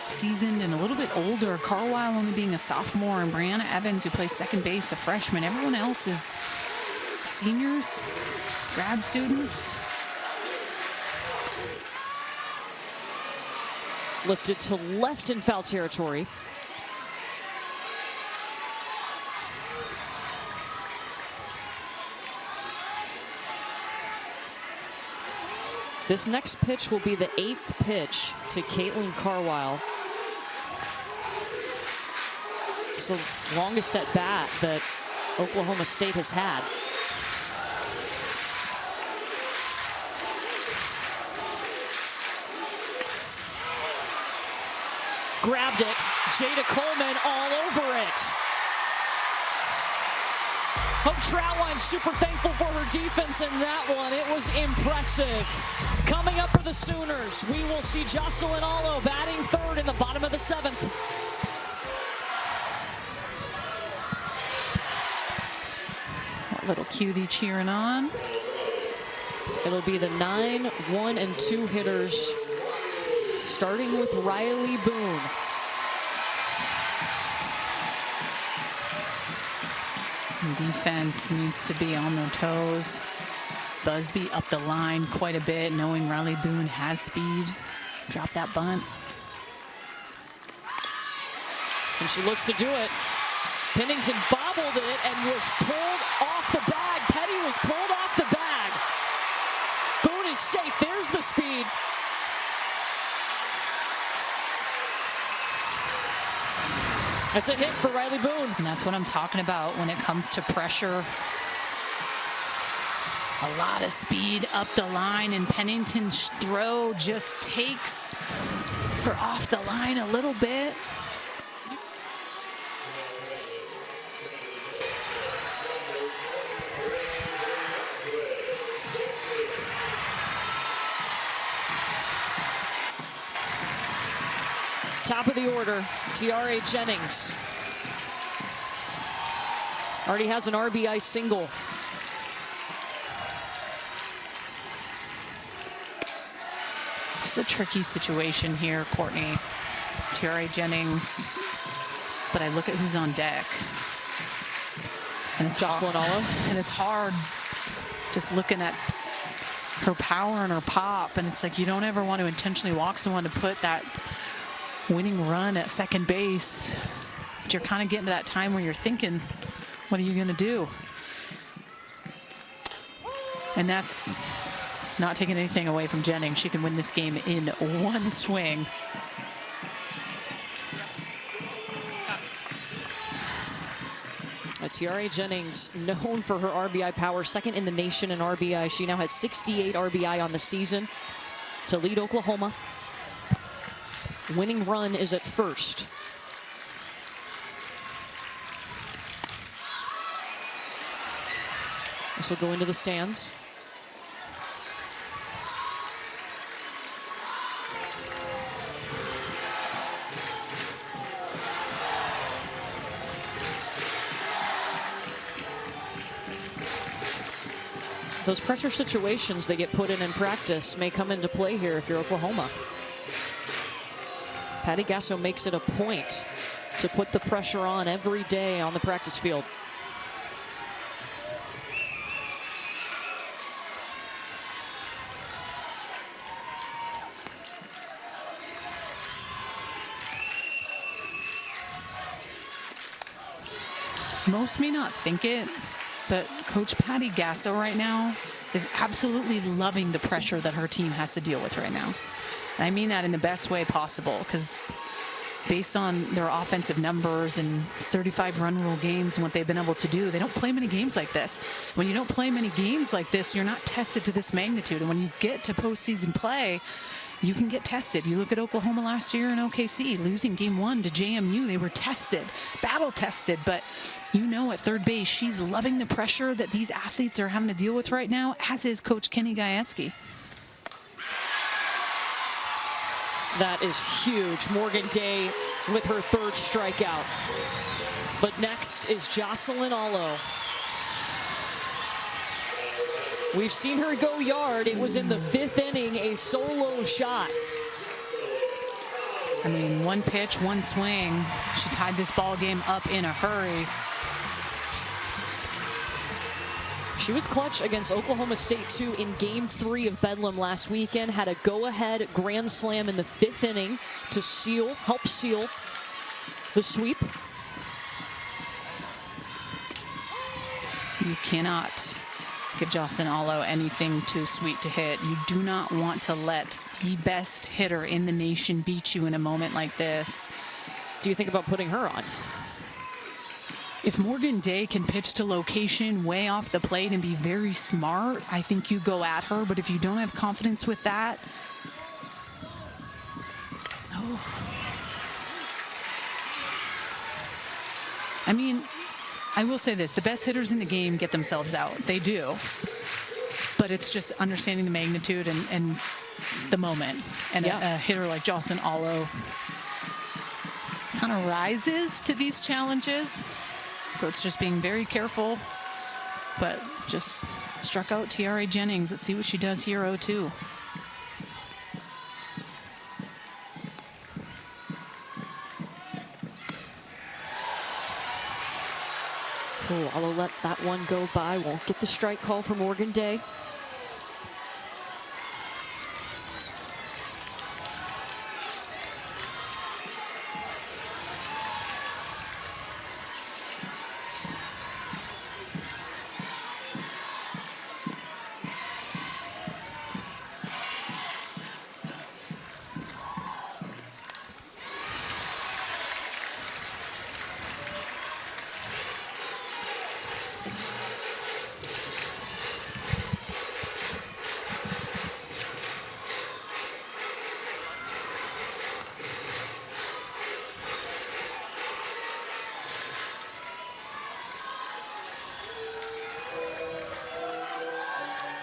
seasoned and a little bit older. Carwile only being a sophomore, and Brianna Evans, who plays second base, a freshman. Everyone else is seniors, grad students. Lifted to left in foul territory. This next pitch will be the 8th pitch to Caitlin Carwile. It's the longest at bat that Oklahoma State has had. Grabbed it. Jada Coleman all over it. Hope Troutline super thankful for her defense in that one. It was impressive. Coming up for the Sooners, we will see Jocelyn Allo batting third in the bottom of the 7th. That little cutie cheering on. It'll be the 9, 1, and 2 hitters, starting with Riley Boone. Defense needs to be on their toes. Busby up the line quite a bit, knowing Riley Boone has speed. Drop that bunt. And she looks to do it. Pennington bobbled it and was pulled off the bag. Petty was pulled off the bag. Boone is safe. There's the speed. That's a hit for Riley Boone. And that's what I'm talking about when it comes to pressure. A lot of speed up the line, and Pennington's throw just takes her off the line a little bit. Top of the order, Tiare Jennings. Already has an RBI single. It's a tricky situation here, Courtney. Tiare Jennings, but I look at who's on deck. And it's Jocelyn Allo. And it's hard just looking at her power and her pop, and it's like you don't ever want to intentionally walk someone to put that winning run at second base, but you're kind of getting to that time where you're thinking, what are you going to do? And that's not taking anything away from Jennings. She can win this game in one swing. Tiare Jennings, known for her RBI power, second in the nation in RBI. She now has 68 RBI on the season to lead Oklahoma. Winning run is at first. This will go into the stands. Those pressure situations they get put in practice may come into play here if you're Oklahoma. Patty Gasso makes it a point to put the pressure on every day on the practice field. Most may not think it, but Coach Patty Gasso right now is absolutely loving the pressure that her team has to deal with right now. And I mean that in the best way possible, because based on their offensive numbers and 35 run rule games and what they've been able to do, they don't play many games like this. When you don't play many games like this, you're not tested to this magnitude. And when you get to postseason play, you can get tested. You look at Oklahoma last year in OKC, losing game 1 to JMU. They were tested, battle tested, but you know at third base, she's loving the pressure that these athletes are having to deal with right now, as is Coach Kenny Gajewski. That is huge. Morgan Day with her third strikeout. But next is Jocelyn Allo. We've seen her go yard. It was in the 5th inning, a solo shot. I mean, one pitch, one swing. She tied this ball game up in a hurry. She was clutch against Oklahoma State, too, in Game 3 of Bedlam last weekend. Had a go-ahead grand slam in the 5th inning to help seal the sweep. You cannot give Jocelyn Allo anything too sweet to hit. You do not want to let the best hitter in the nation beat you in a moment like this. Do you think about putting her on? If Morgan Day can pitch to location way off the plate and be very smart, I think you go at her. But if you don't have confidence with that, I mean, I will say this, the best hitters in the game get themselves out. They do. But it's just understanding the magnitude and the moment. And a hitter like Jocelyn Alo kind of rises to these challenges. So it's just being very careful, but just struck out Tiare Jennings. Let's see what she does here, 0-2. Oh, I'll let that one go by. Won't get the strike call for Morgan Day.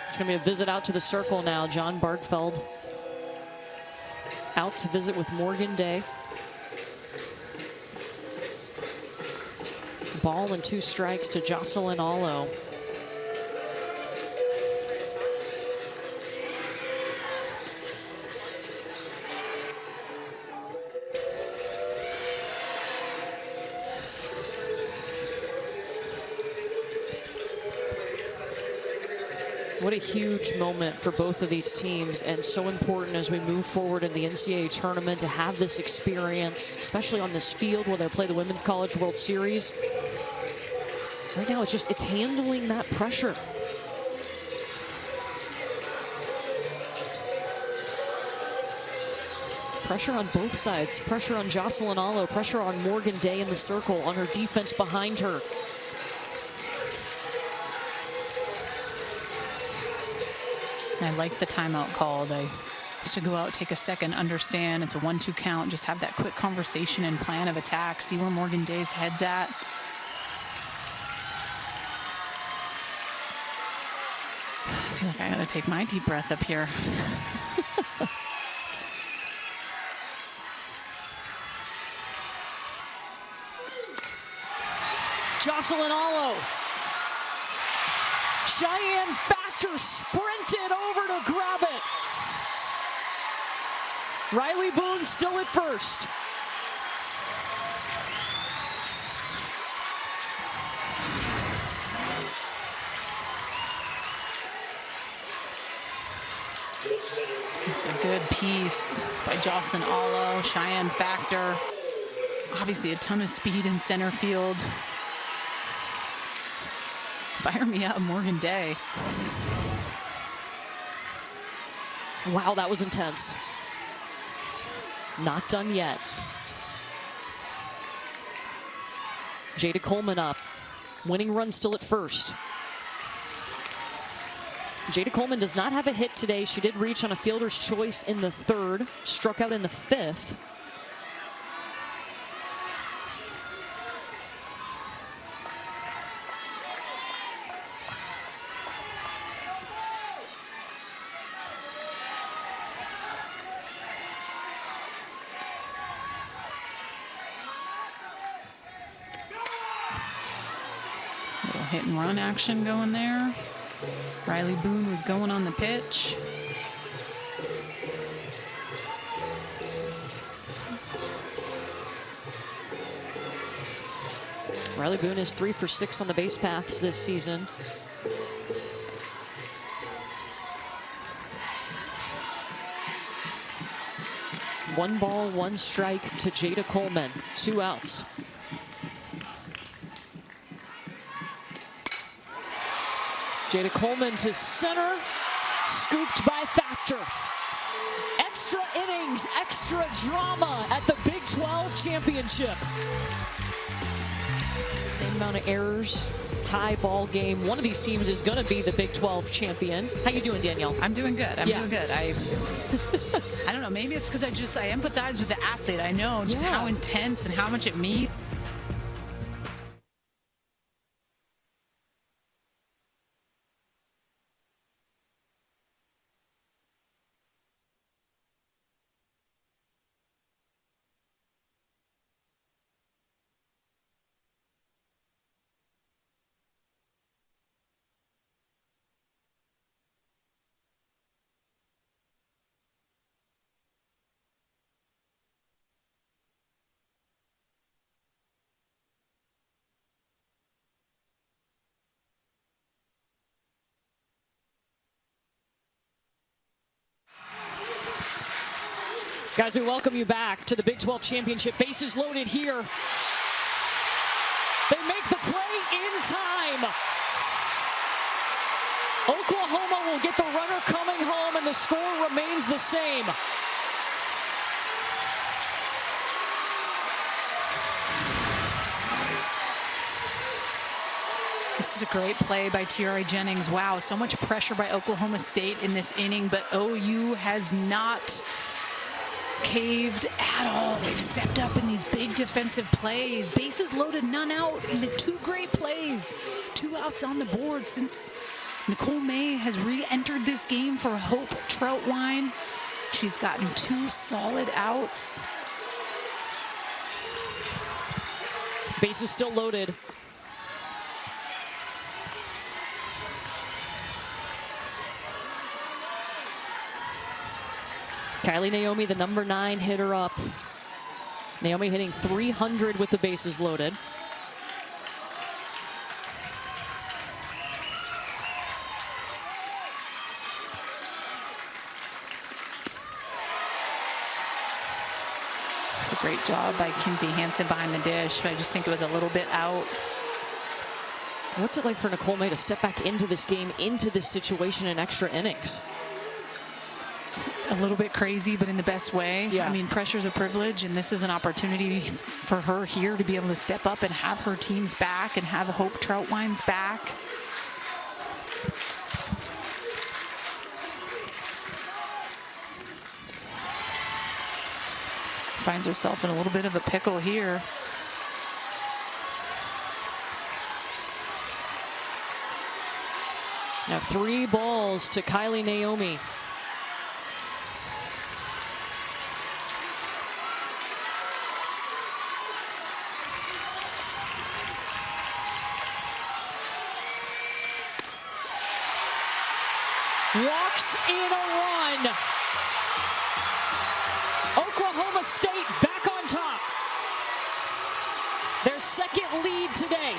It's going to be a visit out to the circle now. John Barkfeld out to visit with Morgan Day. Ball and 2 strikes to Jocelyn Alo. What a huge moment for both of these teams, and so important as we move forward in the NCAA tournament to have this experience, especially on this field where they play the Women's College World Series. Right now, it's handling that pressure. Pressure on both sides. Pressure on Jocelyn Alo, pressure on Morgan Day in the circle, on her defense behind her. I like the timeout called. Just to go out, take a second, understand it's a 1-2 count, just have that quick conversation and plan of attack, see where Morgan Day's head's at. I feel like I gotta take my deep breath up here. Jocelyn Alo. Cheyenne Factor sprinted over to grab it. Riley Boone still at first. It's a good piece by Jocelyn Alo. Cheyenne Factor. Obviously a ton of speed in center field. Fire me up, Morgan Day. Wow, that was intense. Not done yet. Jada Coleman up. Winning run still at first. Jada Coleman does not have a hit today. She did reach on a fielder's choice in the 3rd, struck out in the 5th. Little hit and run action going there. Riley Boone was going on the pitch. Riley Boone is 3 for 6 on the base paths this season. One ball, 1 strike to Jada Coleman. 2 outs. Jada Coleman to center, scooped by Factor. Extra innings, extra drama at the Big 12 Championship. Same amount of errors, tie ball game. One of these teams is going to be the Big 12 champion. How you doing, Danielle? I'm doing good. I'm doing good. I don't know. Maybe it's because I empathize with the athlete. I know just how intense and how much it means. Guys, we welcome you back to the Big 12 Championship. Bases loaded here. They make the play in time. Oklahoma will get the runner coming home, and the score remains the same. This is a great play by Tiare Jennings. Wow, so much pressure by Oklahoma State in this inning, but OU has not caved at all. They've stepped up in these big defensive plays. Bases loaded, none out, and the two great plays. 2 outs on the board since Nicole May has re-entered this game for Hope Troutwine. She's gotten 2 solid outs. Bases still loaded. Kylie Naomi, the number 9 hitter up. Naomi hitting .300 with the bases loaded. It's a great job by Kinsey Hansen behind the dish, but I just think it was a little bit out. What's it like for Nicole May to step back into this game, into this situation in extra innings? A little bit crazy, but in the best way. Yeah. I mean, pressure's a privilege, and this is an opportunity for her here to be able to step up and have her team's back and have Hope Troutwine's back. Finds herself in a little bit of a pickle here. Now 3 balls to Kylie Naomi. Walks in a run. Oklahoma State back on top. Their second lead today.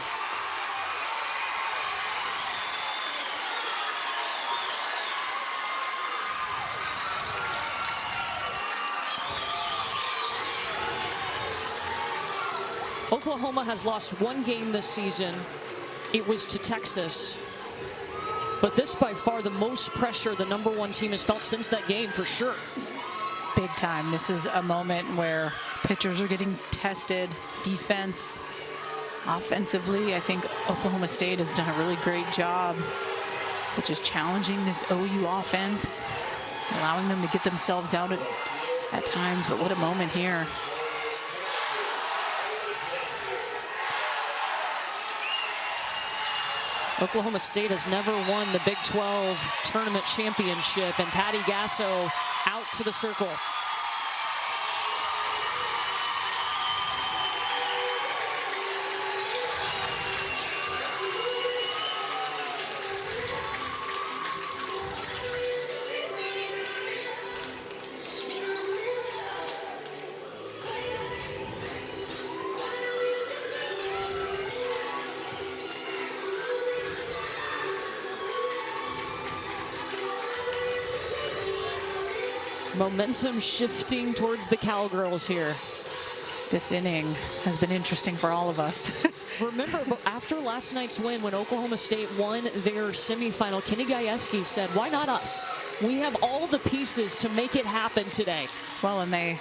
Oklahoma has lost 1 game this season. It was to Texas. But this by far the most pressure the number 1 team has felt since that game, for sure. Big time. This is a moment where pitchers are getting tested. Defense, offensively, I think Oklahoma State has done a really great job, which is challenging this OU offense, allowing them to get themselves out at times. But what a moment here. Oklahoma State has never won the Big 12 tournament championship, and Patty Gasso out to the circle. Momentum shifting towards the Cowgirls here. This inning has been interesting for all of us. Remember, but after last night's win, when Oklahoma State won their semifinal, Kenny Gajewski said, why not us? We have all the pieces to make it happen today. Well, and they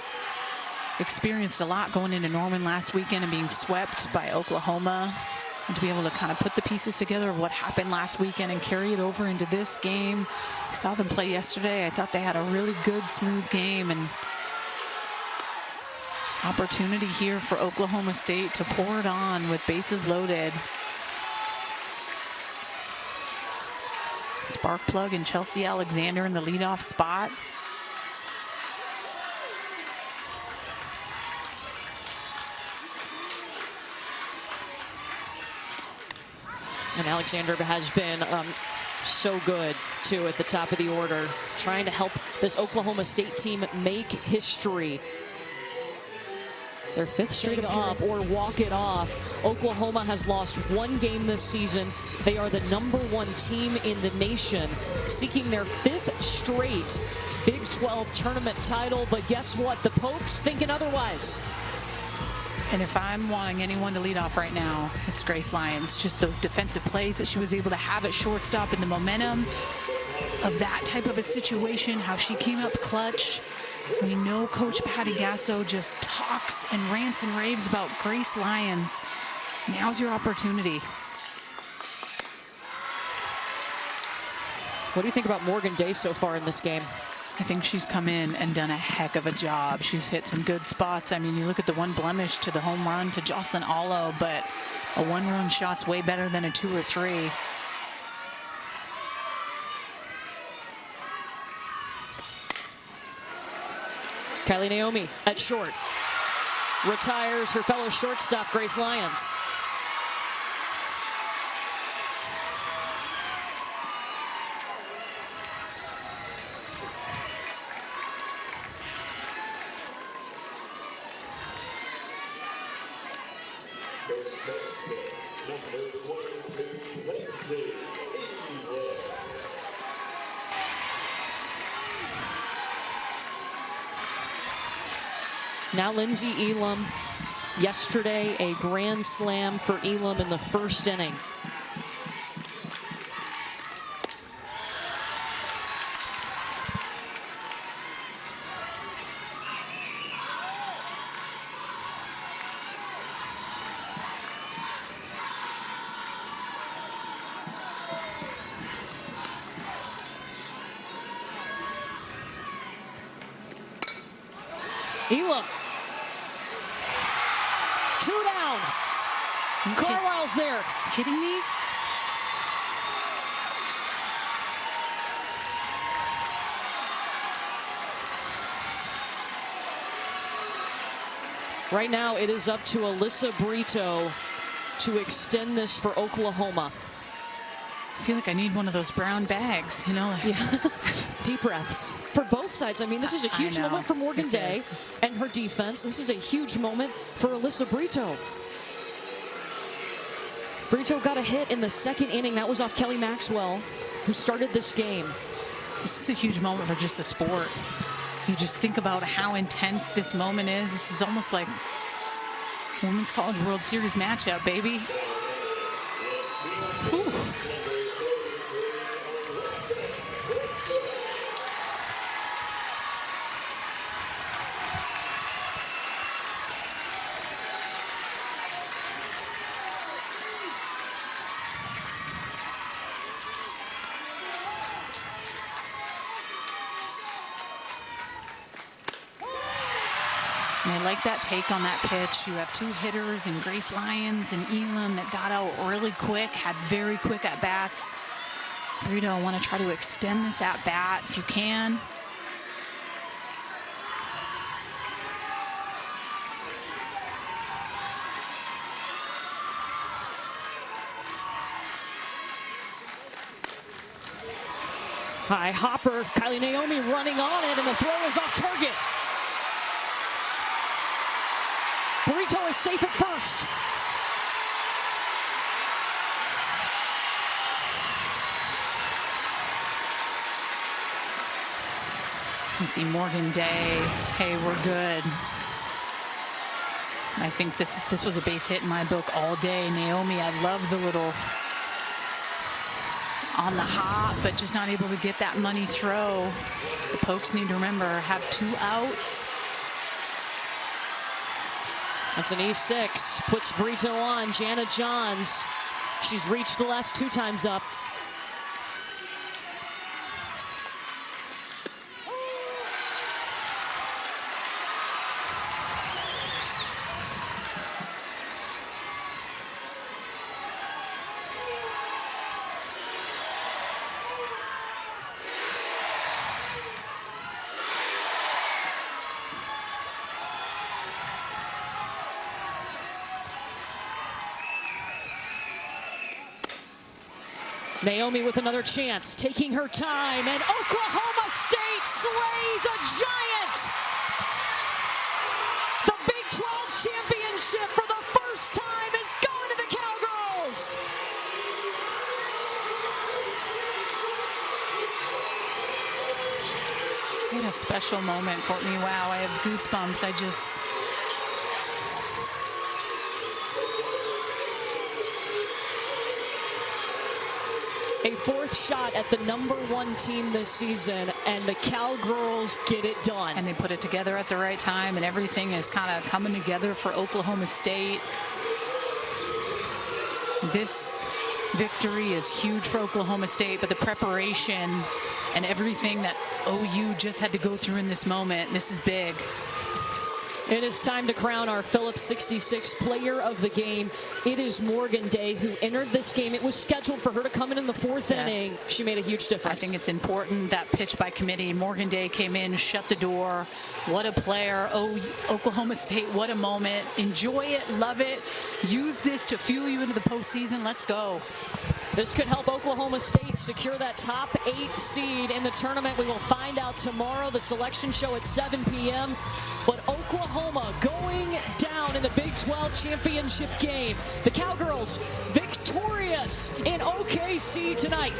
experienced a lot going into Norman last weekend and being swept by Oklahoma. And to be able to kind of put the pieces together of what happened last weekend and carry it over into this game. We saw them play yesterday. I thought they had a really good, smooth game, and opportunity here for Oklahoma State to pour it on with bases loaded. Spark plug and Chelsea Alexander in the leadoff spot. And Alexander has been so good, too, at the top of the order, trying to help this Oklahoma State team make history. Their fifth straight up or walk it off. Oklahoma has lost one game this season. They are the #1 team in the nation, seeking their 5th straight Big 12 tournament title. But guess what? The Pokes thinking otherwise. And if I'm wanting anyone to lead off right now, it's Grace Lyons. Just those defensive plays that she was able to have at shortstop and the momentum of that type of a situation, how she came up clutch. We know Coach Patty Gasso just talks and rants and raves about Grace Lyons. Now's your opportunity. What do you think about Morgan Day so far in this game? I think she's come in and done a heck of a job. She's hit some good spots. I mean, you look at the one blemish to the home run to Jocelyn Allo, but a 1-run shot's way better than a 2 or 3. Kylie Naomi at short. Retires her fellow shortstop, Grace Lyons. Now Lindsey Elam. Yesterday, a grand slam for Elam in the first inning. Elam. 2 down. Carlisle's there. Kidding me? Right now, it is up to Alyssa Brito to extend this for Oklahoma. I feel like I need one of those brown bags, you know? Yeah. Deep breaths for both sides. I mean, this is a huge moment for Morgan Day and her defense. This is a huge moment for Alyssa Brito. Brito got a hit in the second inning. That was off Kelly Maxwell, who started this game. This is a huge moment for just a sport. You just think about how intense this moment is. This is almost like Women's College World Series matchup, baby. Whew. And I like that take on that pitch. You have 2 hitters in Grace Lyons and Elam that got out really quick, had very quick at-bats. Brito, want to try to extend this at-bat if you can. High hopper, Kylie Naomi running on it, and the throw is off target. Brito is safe at first. You see Morgan Day, hey, we're good. I think this was a base hit in my book all day. Naomi, I love the little on the hop, but just not able to get that money throw. The Pokes need to remember, have 2 outs. That's an E6, puts Brito on. Jana Johns, she's reached the last 2 times up. Naomi with another chance, taking her time, and Oklahoma State slays a giant! The Big 12 champion! special moment, Courtney. Wow, I have goosebumps. A fourth shot at the #1 team this season, and the Cowgirls get it done. And they put it together at the right time, and everything is kind of coming together for Oklahoma State. This victory is huge for Oklahoma State, but the preparation and everything that OU just had to go through in this moment, this is big. It is time to crown our Phillips 66 player of the game. It is Morgan Day, who entered this game. It was scheduled for her to come in the fourth inning. She made a huge difference. I think it's important, that pitch by committee. Morgan Day came in, shut the door. What a player. Oh, Oklahoma State, what a moment. Enjoy it, love it. Use this to fuel you into the postseason. Let's go. This could help Oklahoma State secure that top 8 seed in the tournament. We will find out tomorrow. The selection show at 7 p.m. But Oklahoma going down in the Big 12 championship game. The Cowgirls victorious in OKC tonight.